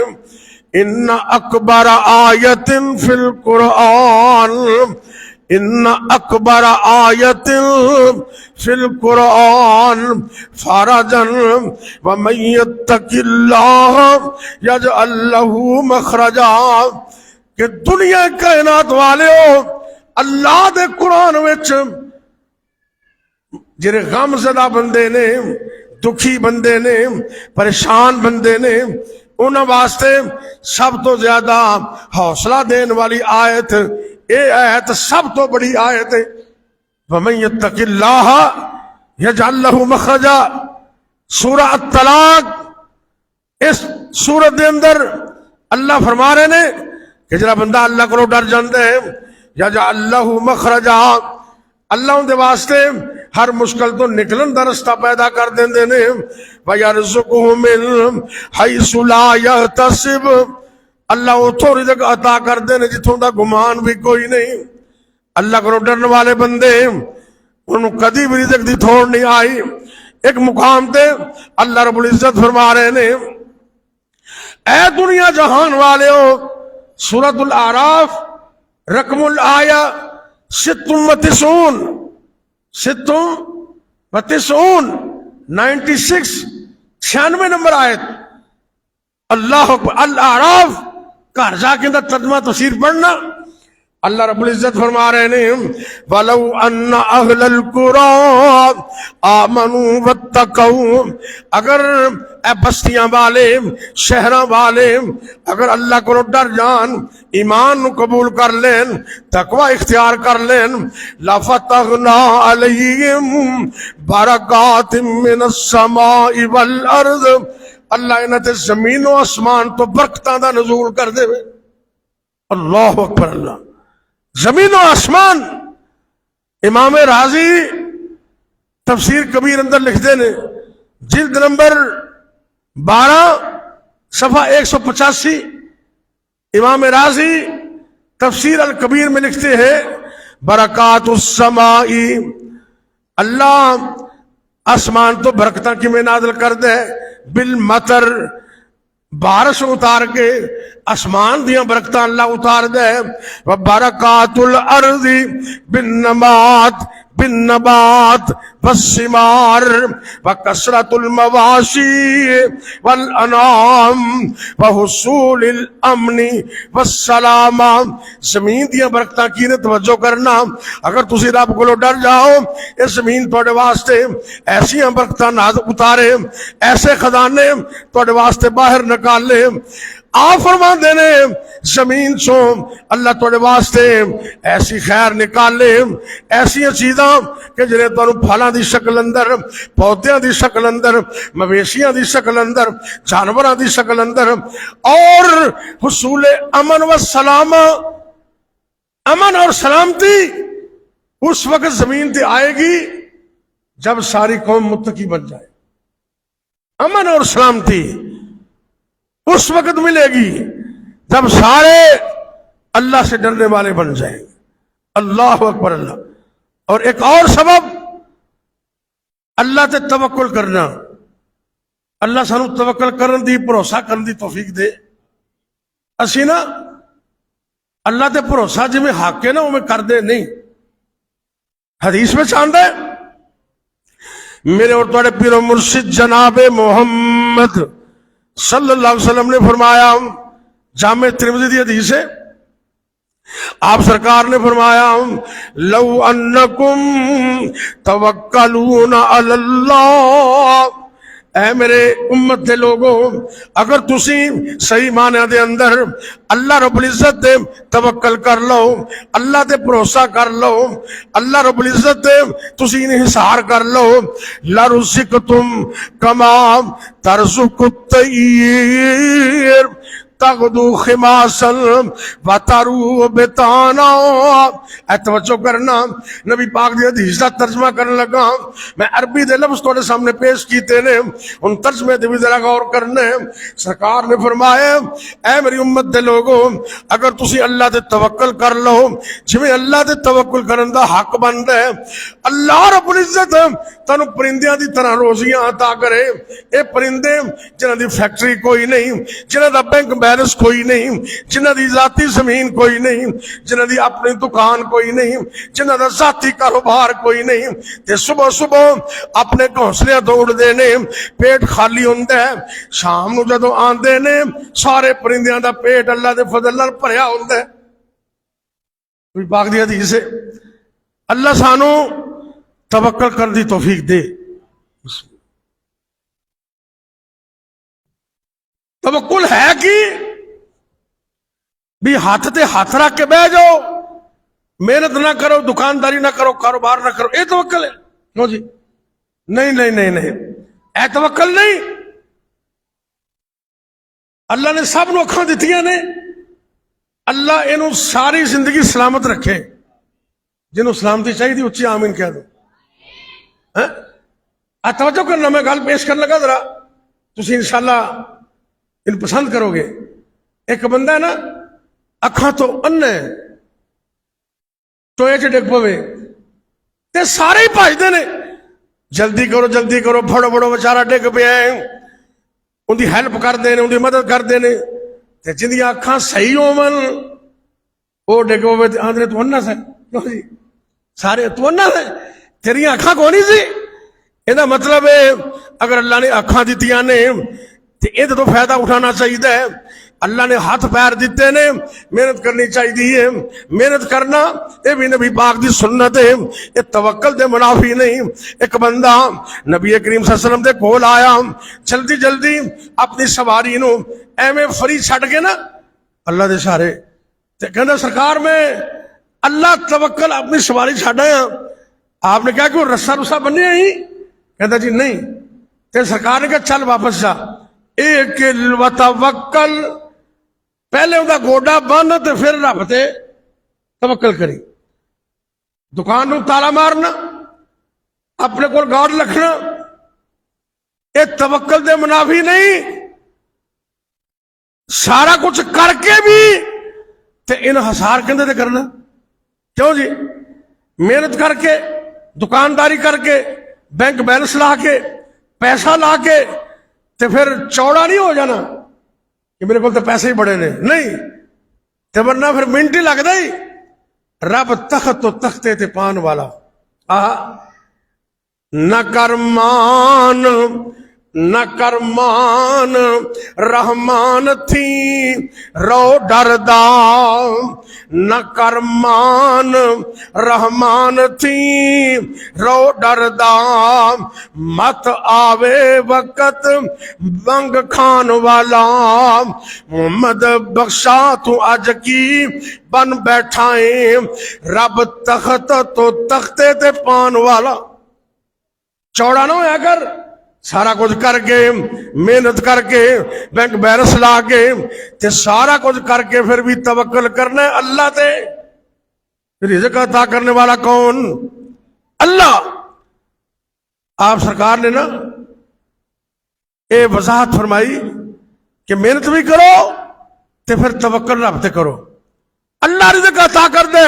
ان اکبر آیت فی القرآن ان اکبر آیت فی القرآن فرجا ومن یتق اللہ یجعل لہ مخرجا کہ دنیا کائنات والے ہو اللہ دے قرآن وچ جڑے غم زدہ بندے نے دکھی بندے نے پریشان بندے نے انہاں واسطے سب تو زیادہ حوصلہ دین والی آیت اے آیت سب تو بڑی آیت ہے وَمَن يَتَّقِ اللَّهَ يَجْعَل لَّهُ مَخْرَجًا سورہ الطلاق اس سورت دے اندر اللہ فرما رہے نے کہ جڑا بندہ اللہ کو ڈر جاندے ہے یجعل لَّهُ مَخْرَجًا اللہ ان دے واسطے ہر مشکل تو نکلن دا رستہ پیدا کر دیندے نے وَيَرْزُقُهُ مِنْ حَيْثُ لَا يَحْتَسِبُ اللہ وہ تھوڑی رزق عطا کر دینے جتوں دا گمان بھی کوئی نہیں اللہ کو ڈرنے والے بندے انہوں کدی بھی رزق دی تھوڑ نہیں آئی ایک مقام تے اللہ رب العزت فرما رہے نے اے دنیا جہان والے ہو سورۃ الاعراف رقم الآیہ 96 96 نمبر آیت اللہ اکبر الاعراف گھر جا کے اندر ترجمہ تفسیر پڑھنا اللہ رب العزت فرما رہے ہیں وَلَوْ أَنَّ أَهْلَ الْقُرَىٰ آمَنُوا وَاتَّقَوْا اگر اے بستیاں والے شہراں والے اگر اللہ کو ڈر جان ایمان قبول کر لین تقوی اختیار کر لین لَفَتَحْنَا عَلَيْهِمْ بَرَكَاتٍ مِّنَ السَّمَاءِ وَالْأَرْضِ اللہ انہاں تے زمین و آسمان تو برکتاں دا نزول کر دے اللہ اکبر اللہ زمین و آسمان امام رازی تفسیر کبیر اندر لکھتے نے جلد نمبر 12 صفحہ 185 امام رازی تفسیر الکبیر میں لکھتے ہیں برکات السماء اللہ آسمان تو برکتاں کی میں نازل کر دے بالمطر بارش اتار کے آسمان دیاں برکتاں اللہ اتار دے وبرکات الارض بالنبات والثمار وکثرت المواشی والانعام وحصول الامن والسلام زمین دیاں برکتاں کی نے توجہ کرنا اگر تسی رب کو ڈر جاؤ اس زمین تواڈے واسطے ایسیاں برکتاں ناز اتارے ایسے خزانے تواڈے واسطے باہر نکال لے آپ فرما دینے زمین چو اللہ توڑے واسطے ایسی خیر نکالے ایسی چیزاں کہ جنہیں تو پھلاں دی شکل اندر پودیاں دی شکل اندر مویشیاں دی شکل اندر جانوراں دی شکل اندر اور حصول امن و سلام امن اور سلامتی اس وقت زمین تے آئے گی جب ساری قوم متقی بن جائے امن اور سلامتی اس وقت ملے گی جب سارے اللہ سے ڈرنے والے بن جائیں گے اللہ اکبر اللہ اور ایک اور سبب اللہ تے توکل کرنا اللہ سانو توکل کرن دی بھروسہ کرن دی توفیق دے اسی نا اللہ تے بھروسہ جی میں حق ہے نا وہ میں کر دے نہیں حدیث میں چاندہ ہے میرے اور تواڈے پیر و مرشد جناب محمد صلی اللہ علیہ وسلم نے فرمایا جامع ترمذی دی حدیث ہے آپ سرکار نے فرمایا لو انکم توکلون علی اللہ اے میرے امت دے لوگوں اگر تسی صحیح معنی دے اندر اللہ رب العزت دے توکل کر لو اللہ دے بھروسہ کر لو اللہ رب العزت دے تسی انحصار کر لو لرزقتم کما ترزق الطیر تغدو خماسا وترو بتانا اے توجہ کرنا نبی پاک دی حدیث دا ترجمہ کرنے لگا میں عربی دے لفظ تھوڑے سامنے پیش کیتے نے ان ترجمے دے بھی ذرا غور کرنے سرکار نے فرمایا اے میری امت دے لوگوں اگر تسی اللہ دے توکل کر لو جویں اللہ دے توکل کرن دا حق بندا ہے اللہ رب العزت تانوں پرندیاں دی طرح روزیاں عطا کرے اے پرندے جنہاں دی فیکٹری کوئی نہیں جنہاں دا بینک بیلنس کوئی نہیں, جنہاں دی ذاتی زمین کوئی نہیں, جنہاں دی اپنی دکان کوئی نہیں, جنہاں دا ذاتی کاروبار کوئی نہیں, تے صبح صبح اپنے گھونسلے تو اڑدے نے, پیٹ خالی ہوندا ہے, شام نو جدوں آندے نے سارے پرندیاں دا پیٹ اللہ دے فضل نال بھریا ہوندا ہے. کوئی پاک دی حدیث ہے. اللہ سانو توکل کرن دی توفیق دے. توکل ہے کہ بھی ہاتھ تے ہاتھ رکھ کے بہ جاؤ, محنت نہ کرو, دکانداری نہ کرو, کاروبار نہ کرو, اے توکل ہے؟ کیوں جی؟ نہیں نہیں نہیں نہیں, اے توکل نہیں. اللہ نے سب نو اکھاں دتیاں نے, اللہ اینو ساری زندگی سلامت رکھے. جنہوں سلامتی چاہیے اچھی آمین کہہ دو. توجہ کرنا, میں گل پیش کرنے لگا ذرا, تسی انشاءاللہ ان پسند کرو گے. ایک بندہ ہے نا اکھاں تو انہ ہے, ٹوئے چ ڈگ پوے تے سارے ہی بھجدے نے, جلدی کرو جلدی کرو, بڑو بڑو بیچارہ ڈگ پیا ہے, ان دی ہیلپ کردے نے, ان دی مدد کردے نے. تے جن دی اکھاں صحیح ہون وہ ڈگ پوے تے آندے تو انہ سے. کیوں جی؟ سارے تو انہ سے, تیری اکھاں کو نہیں سی. یہ مطلب ہے اگر اللہ نے اکھاں دتیاں نے تے یہ تو فائدہ اٹھانا چاہیے. اللہ نے ہاتھ پیر دیتے نے, محنت کرنی چاہیے. محنت کرنا یہ بھی نبی پاک دی سنت ہے, یہ توکل دے منافی نہیں. ایک بندہ نبی کریم صلی اللہ علیہ وسلم دے کول آیا, جلدی جلدی اپنی سواری نو ایویں فری چھڈ کے نا اللہ دے سارے, تے کہندا سرکار میں اللہ توکل اپنی سواری چھڈ آیا. آپ نے کہا کہ وہ رسا رسا بنیا ہی؟ کہتا جی نہیں. تے سرکار نے کہا چل واپس جا, ایک وتوکل, پہلے انہاں گوڈا بن تے پھر رب تے توکل کری. دکان نو تالا مارنا, اپنے کول گارڈ رکھنا, یہ توکل دے منافی نہیں. سارا کچھ کر کے بھی تے ان حسار کندے تے کرنا. کیوں جی؟ محنت کر کے, دکانداری کر کے, بینک بیلنس لا کے, پیسہ لا کے تے پھر چوڑا نہیں ہو جانا کہ میرے کو تو پیسے ہی بڑے نے. نہیں, تے ورنہ پھر منٹ ہی لگتا ہی. رب تخت تو تختے تے پان والا. نہ کرمان نہ کرمان رحمان تھی رو ڈردا, نہ کرمان رحمان تھی رو ڈردا, مت آوے وقت بنگ کھان والا, محمد بخشا تو اج کی بن بیٹھائیں, رب تخت تو تختے تے پان والا. چوڑا نہ ہویا کر, سارا کچھ کر کے, محنت کر کے, بینک بیلنس لا کے تے سارا کچھ کر کے پھر بھی توکل کرنا ہے اللہ تے. رزق عطا کرنے والا کون؟ اللہ. آپ سرکار نے نا اے وضاحت فرمائی کہ محنت بھی کرو تے پھر توکل رب تے کرو. اللہ رزق عطا کر دے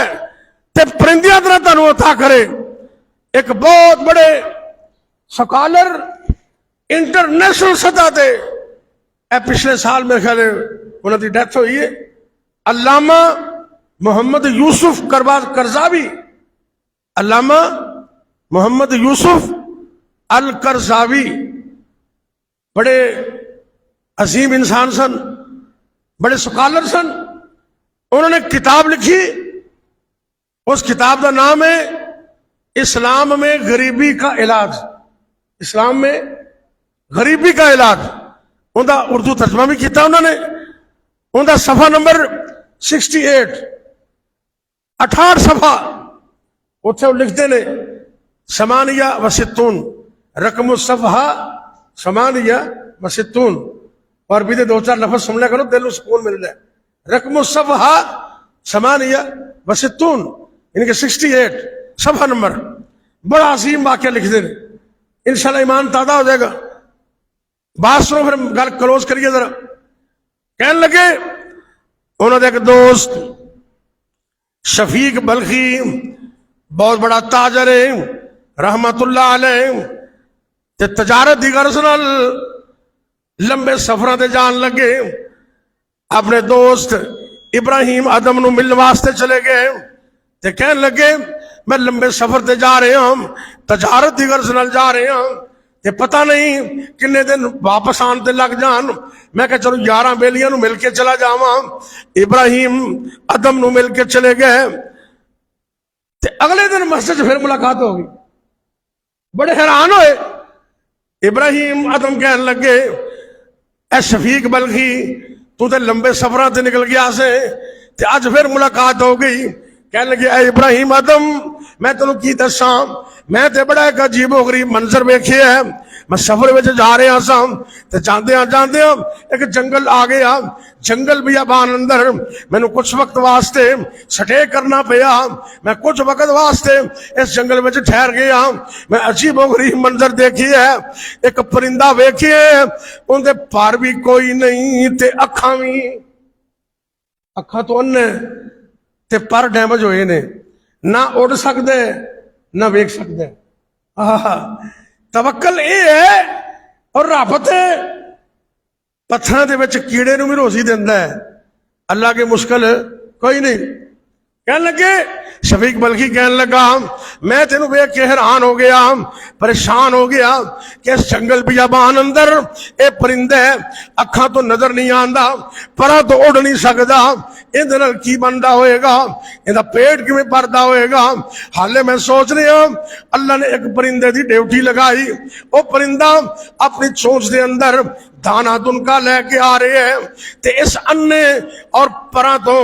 تے پرندیاں طرح تانوں عطا کرے. ایک بہت بڑے سکالر انٹرنیشنل سطح تے, اے پچھلے سال میرے خیال انہوں کی ڈیتھ ہوئی ہے, علامہ محمد یوسف کرزاوی. علامہ محمد یوسف الکرزاوی بڑے عظیم انسان سن, بڑے سکالر سن. انہوں نے کتاب لکھی, اس کتاب کا نام ہے اسلام میں غریبی کا علاج. اسلام میں غریبی کا علاج. ان کا اردو ترجمہ بھی کیتا انہوں نے. ان کا صفحہ نمبر 68 صفحہ اتنے وہ لکھتے ہیں ثمانیہ و ستون, رقم الصفحہ ثمانیہ و ستون. اور بھی دو چار لفظ سن لیا کرو, دل کو سکون مل جائے. رقم الصفحہ ثمانیہ و ستون, ان کے 68 صفحہ نمبر. بڑا عظیم واقعہ لکھتے ہیں, انشاءاللہ ایمان تازہ ہو جائے گا. بات سنو پھر گل کلوز کریے ذرا. کہنے لگے انہوں نے ایک دوست شفیق بلخی, بہت بڑا تاجر ہے رحمت اللہ علیہ, تے تجارت دی غرض نال لمبے سفراں تے جان لگے. اپنے دوست ابراہیم ادم نو ملنے واسطے چلے گئے تے کہنے لگے میں لمبے سفر تے جا رہے ہوں، تجارت دی غرض نال جا رہے ہوں تے پتہ نہیں کنے دن واپس آن تے لگ جان، میں کہ چلو 11 بیلیاں نو مل کے چلا جاواں۔ ابراہیم ادم نو مل کے چلے گئے تے اگلے دن مسجد پھر ملاقات ہو گئی، بڑے حیران ہوئے۔ ابراہیم ادم کہنے لگے اے شفیق بلخی تو تے لمبے سفراں تے نکل گیا سے تے اج پھر ملاقات ہو گئی۔ کہنے لگے اے ابراہیم ادم میں تینوں کی دساں، میں تے بڑا ایک عجیب و غریب منظر ویکھیا ہے۔ میں سفر وچ جا رہا سا تے جاندیاں ایک جنگل آ گیا، جنگل بیابان اندر مینوں کچھ وقت واسطے سٹے کرنا پیا، میں کچھ وقت واسطے اس جنگل وچ ٹھہر گیا، میں عجیب و غریب منظر دیکھی ہے، ایک پرندہ ویکھیا ہے، اون دے پر بھی کوئی نہیں تے اکھاں بھی، اکھاں تو اننے تے پر ڈیمیج ہوئے نے، نہ اڑ سکدے نہ ویکھ سکدے۔ توکل اے ہے اور رب تے پتھراں دے وچ کیڑے نو بھی روزی دیندا ہے، اللہ کے مشکل کوئی نہیں۔ کہنے لگے شفیق بلخی کہنے لگا میں تینوں ویکھ کے حیران ہو گیا، پریشان ہو گیا کہ اس جنگل بیابان اندر اے پرندے اکھاں تو نظر نہیں آندا، پراں تو اڑ نہیں سکدا، اندے نال کی بندا ہوئے گا، ایندا پیٹ کیویں بھردا ہوئے گا۔ حالے میں سوچ رہا اللہ نے ایک پرندے دی ڈیوٹی لگائی، او پرندہ اپنی چونچ دے اندر دانا دنکا لے کے آ رہے ہیں تے اس انے اور پراں تو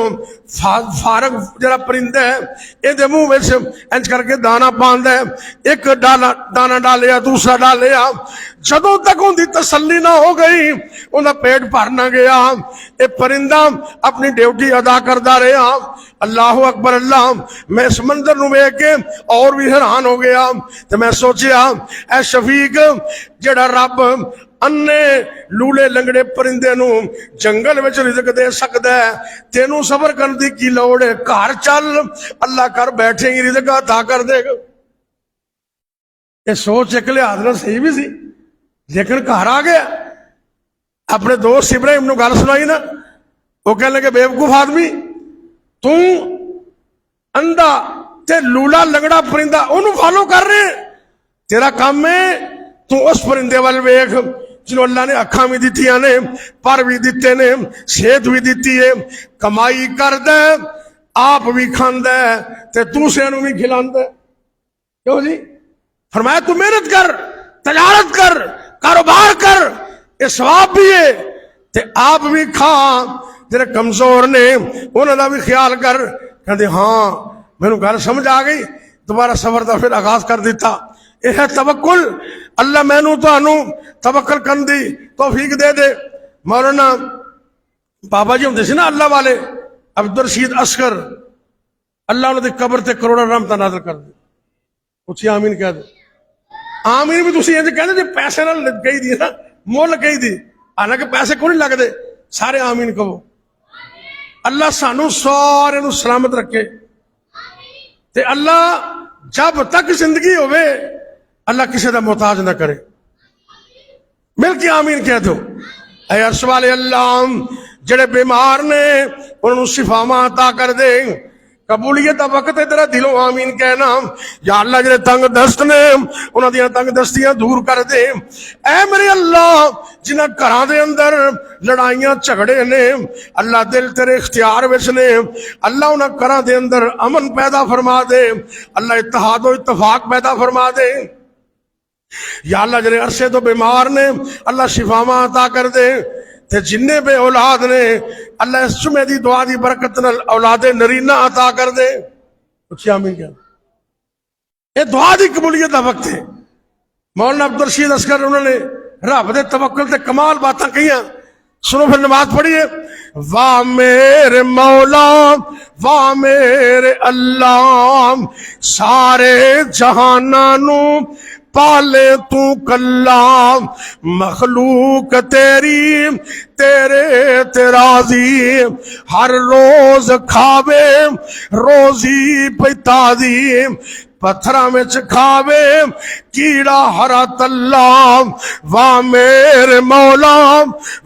فارغ جڑا پرندہ ہے اے دے منہ وچ انج کر کے دانا پاندا ہے، ایک دانا ڈالیا دوسرا ڈالیا، جدوں تک ان دی تسلی نہ ہو گئی ان دا پیٹ بھر نہ گیا، اے پرندہ اپنی ڈیوٹی ادا کردا رہا۔ اللہ اکبر اللہ، میں اس منظر نو ویکھ کے اور بھی حیران ہو گیا تے میں سوچیا اے شفیق جڑا رب انے لولے لنگڑے پرندے نو جنگل وچ رزق دے سکدا ہے، تینوں صبر کرن دی کی لوڑ ہے، گھر چل اللہ کر بیٹھے ہی رزق عطا کر دے گا۔ یہ سوچ ایک لحاظ نال صحیح بھی سی، لیکن گھر آ گیا اپنے دوست ابراہیم نو گل سنائی نا، وہ کہنے لگے بیوقوف آدمی تو اندھا تے لولا لنگڑا پرندہ انہوں فالو کر رہے، تیرا کام ہے تو اس پرندے وال ویکھ جنہوں اللہ نے اکھاں بھی دیتیاں نے، پر بھی دیتے نے، صحت بھی دیتی ہے، کمائی کر دے آپ بھی کھاندے تے دوسرے نوں بھی کھلاندے۔ کیوں جی؟ فرمایا تو محنت کر، تجارت کر، کاروبار کر، یہ ثواب بھی ہے تے آپ بھی کھا، جڑے کمزور نے انہاں دا بھی خیال کر۔ کہندے ہاں مینوں گل سمجھ آ گئی، دوبارہ سفر دا پھر آغاز کر دیتا۔ یہ ہے توکل، اللہ مینوں تانوں توکل کرن دی توفیق دے دے۔ مولانا بابا جی ہوندے سی نا اللہ والے، عبدالرشید اصغر، اللہ انہاں دی قبر تے کروڑاں رحمتاں نازل کر دے، اچھی آمین کہہ دے۔ آمین بھی تسی انج کہندے جے پیسے نال گئی دی نا، مول گئی دی، حالانکہ پیسے کوئی نہیں لگدے، سارے آمین کہو۔ اللہ سانو سارے نو سلامت رکھے تے اللہ جب تک زندگی ہوئے اللہ کسی دا محتاج نہ کرے۔ مل کے آمین کہہ دو۔ اے عرش والے اللہ جڑے بیمار نے انہوں نے شفا عطا کر دے، قبولیت دا وقت ہے تیرا دلوں آمین کہنا۔ یا اللہ جڑے تنگ دست نے انہاں دیاں تنگ دستیاں دور کر دے۔ اے میرے اللہ جنہاں گھراں دے اندر لڑائیاں جھگڑے نے اللہ دل تیرے اختیار وچ نے، اللہ انہاں گھراں دے اندر امن پیدا فرما دے، اللہ اتحاد و اتفاق پیدا فرما دے۔ یا اللہ جڑے عرصے تو بیمار نے اللہ شفا عطا کر دے، تے جننے بے اولاد نے اللہ اس جمعے دی دعا دی برکت نال اولاد نرینہ عطا کر دے۔ اچھی آمین کیا؟ یہ دعا دی قبولیت دا وقت ہے۔ مولانا عبدالرشید اصغر انہوں نے رب دے توکل تے کمال باتاں کہیاں، سنو پھر نماز پڑھیے۔ واہ میرے مولا واہ میرے اللہ، سارے جہاناں نو پالے تو کلا، مخلوق تیری تیرے تیرازی، ہر روز کھاوے روزی پہ تازی، پتھراں وچ کھاوے کیڑا ہرا تلا، واہ میرے مولا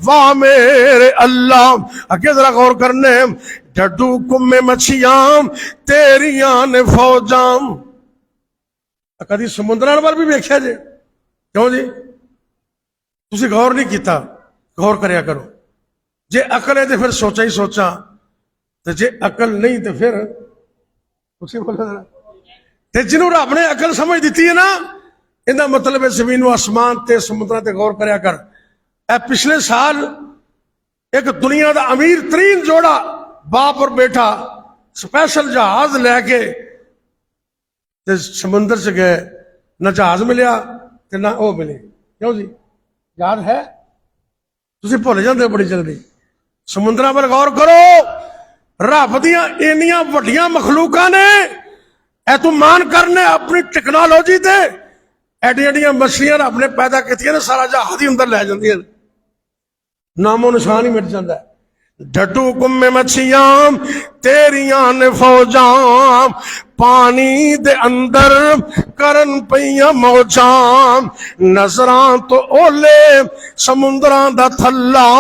واہ میرے اللہ۔ اگے ذرا غور کرنے، ڈڈو کمے مچھیاں تیریاں نے فوجاں۔ کدی سمندراں ول بھی ویکھیا جے؟ کیوں جی؟ تسی غور نہیں کیتا، غور کریا کرو۔ جے عقل ہے تو پھر سوچا ہی سوچا، تو جے عقل نہیں تو پھر اسی بولے تے جنہوں رب نے عقل سمجھ دیتی ہے نا، انہاں مطلب ہے زمین و آسمان تے سمندراں تے غور کریا کر۔ اے پچھلے سال ایک دنیا دا امیر ترین جوڑا باپ اور بیٹا سپیشل جہاز لے کے تے سمندر سے گئے، نہ جہاز ملیا تے نہ وہ ملے۔ کیوں جی؟ یاد ہے؟ تسی بھول جاندے بڑی جلدی۔ سمندراں پر غور کرو، رب دیاں اینیاں وڈیاں مخلوقاں نے اعتماد کرنے اپنی ٹیکنالوجی تے ایڈیاں ایڈیاں مچھلیاں رب نے پیدا کیتیاں نے، سارا جہاز ہی اندر لے جاندیاں، نام و نشان ہی مٹ جاندا ہے۔ ڈڈو کمے مچھیاں تیریاں نے فوجاں، پانی دے اندر کرن پیاں موجاں، نظراں تو اولے سمندراں دا تھلا،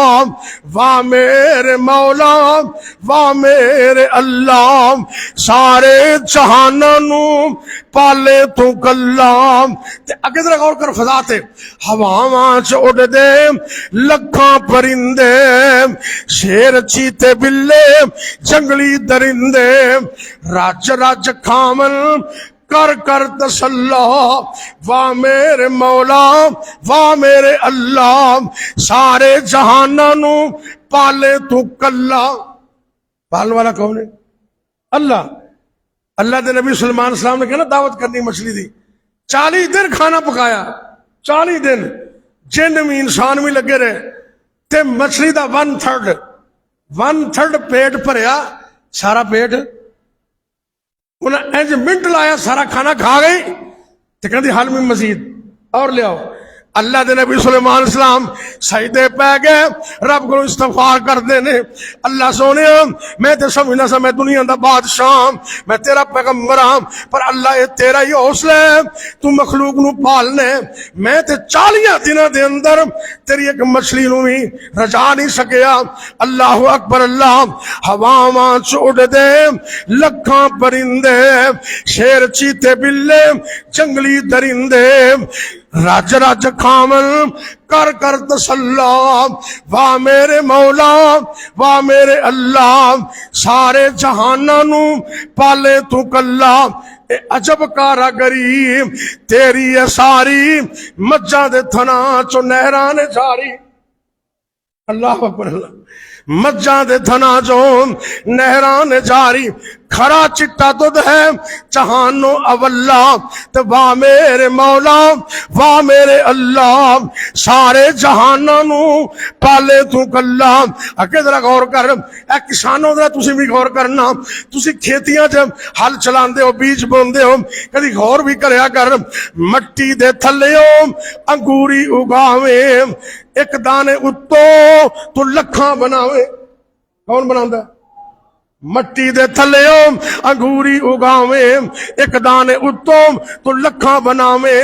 واہ میرے مولا واہ میرے اللہ، سارے جہاناں نو پالے تو کلا۔ تے اگے ذرا غور کر، فضا تے ہواواں چ اڑ دے لکھاں پرندے، شیر چیتے بلے جنگلی درندے، رج رج کھاون کر کر تسلا، واہ میرے مولا واہ میرے اللہ، سارے جہاناں نو پالے تو کلا۔ پالنے والا کون ہے؟ اللہ۔ اللہ دے نبی سلیمان السلام نے کہنا دعوت کرنی مچھلی دی، 40 دن کھانا پکایا، 40 دن جن بھی انسان بھی لگے رہے، تے مچھلی دا 1/3 پیٹ بھریا، سارا پیٹ انہیں انج منٹ لایا، سارا کھانا کھا گئی، تے کہندی حل میں مزید اور لے آؤ۔ اللہ دے نبی سلیمان السلام سجدے پہ گئے، رب کو استغفار کر دینے، اللہ سونے میں تے سمجھنا سا میں دنیا دا بادشاہ، میں تیرا پیغمبر ہاں، پر اللہ یہ تیرا ہی حوصلہ ہے، تو مخلوق نو پالنے، میں تے 40 دنوں دے اندر تیری ایک مچھلی نو بھی رجا نہیں سکیا۔ اللہ اکبر اللہ۔ ہواواں چ اڑ دے لکھاں پرندے، شیر چیتے بلے جنگلی درندے، رج رج کھاون کر کر تسلا، واہ میرے مولا واہ میرے اللہ، سارے جہاناں نو پالے تو کلا۔ اے عجب کاراگری تیری ہے ساری، مجھاں دے تھنا چو نہراں نے جاری۔ اللہ اکبر اللہ۔ مجھاں دے تھنا جو نہراں نے جاری، کھرا چٹا دودھ ہے جہانو اولا، تے واہ میرے مولا واہ میرے اللہ، سارے جہاناں نو پالے تو کلا۔ اگے ذرا غور کر، اے کسانوں ذرا تسی بھی غور کرنا، تسی کھیتیاں جب ہل چلاندے ہو، بیج بوندے ہو، کدی غور بھی کریا کر، مٹی دے تھلیوں انگوری اگاویں، ایک دانے اتو تو لکھاں بناویں۔ کون بناوندا ہے؟ مٹی دے تھلیوں انگوری اگاویں، ایک دانے اتوں تو لکھاں بناویں،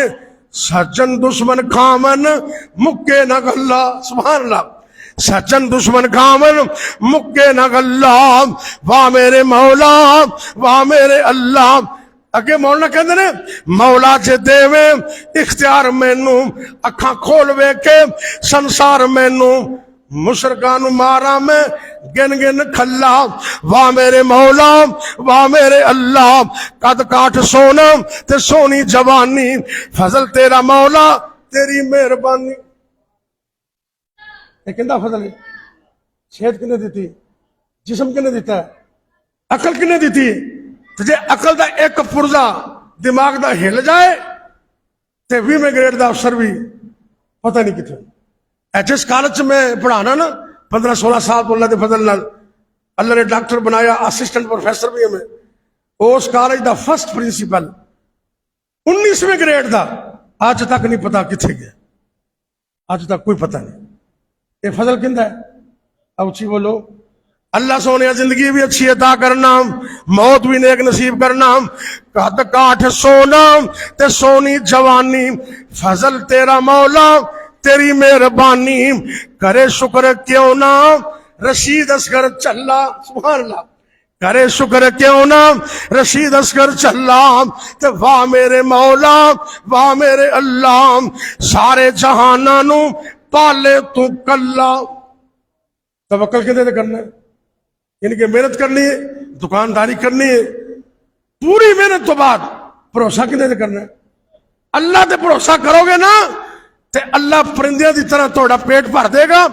سجن دشمن کھاون مکے نہ گلا۔ سبحان اللہ۔ سجن دشمن کھاون مکے نہ گلا، واہ میرے مولا واہ میرے اللہ۔ اگے مولانا کہندے نے، مولا جے دیویں اختیار مینوں، اکھاں کھول ویکھے سنسار مینوں، مشرکاں نو مارا میں گن گن کھلا، واہ میرے مولا واہ میرے اللہ، قد کاٹ سونا تے سونی جوانی، فضل تیرا مولا تیری مہربانی۔ یہ کہندا فضل ہے؟ صحت کنے دیتی، جسم کنے دیتا ہے، عقل کنے دیتی ہے؟ تو جے عقل دا ایک پرزا دماغ دا ہل جائے تے 20ویں گریڈ دا افسر بھی پتہ نہیں کتنے۔ جس کالج میں پڑھانا نا 15-16 سال تو اللہ دے فضل نال اللہ نے ڈاکٹر بنایا، اسسٹنٹ پروفیسر بھی ہمیں، اس کالج دا فرسٹ پرنسپل 19ویں گریڈ دا آج تک نہیں پتا کتنے گیا، آج تک کوئی پتہ نہیں۔ یہ فضل کہندا ہے؟ اچھی بولو۔ اللہ سونے زندگی بھی اچھی عطا کرنا، موت بھی نیک نصیب کرنا، قد کاٹھ سونا تے سونی جوانی، فضل تیرا مولا تیری مہربانی، کرے شکر کیوں نہ رشید اصغر چلا، سبحان اللہ، کرے شکر کیوں نہ رشید اصغر چلا، تے واہ میرے مولا واہ میرے اللہ، سارے جہاناں نو پالے تو کلا۔ توکل کدے تے کرنا ہے؟ یعنی کہ محنت کرنی ہے، دکانداری کرنی ہے، پوری محنت تو بعد بھروسہ کدے تے کرنا ہے؟ اللہ تے بھروسہ کرو گے نا تے اللہ پرندیاں دی طرح تھوڑا پیٹ بھر دے گا،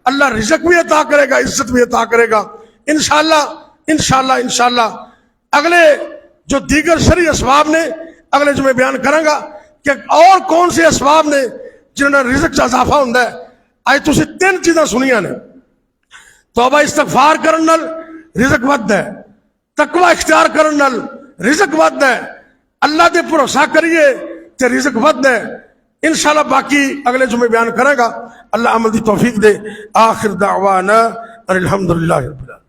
اللہ رزق بھی عطا کرے گا، عزت بھی عطا کرے گا انشاءاللہ انشاءاللہ انشاءاللہ۔ اگلے جو دیگر شرعی اسباب نے اگلے جو میں بیان کروں گا کہ اور کون سے اسباب نے جنہوں نے رزق اضافہ ہوتا ہے۔ آج تسی 3 چیزاں سنیاں نے، توبہ استغفار کرن نال رزق ود ہے، تقوی اختیار کرن نال رزق ود ہے، اللہ دے بھروسہ کریے تے رزق ود ہے انشاءاللہ۔ باقی اگلے جو میں بیان کرے گا، اللہ عمل دی توفیق دے۔ آخر دعوانا الحمدللہ رب العالمین۔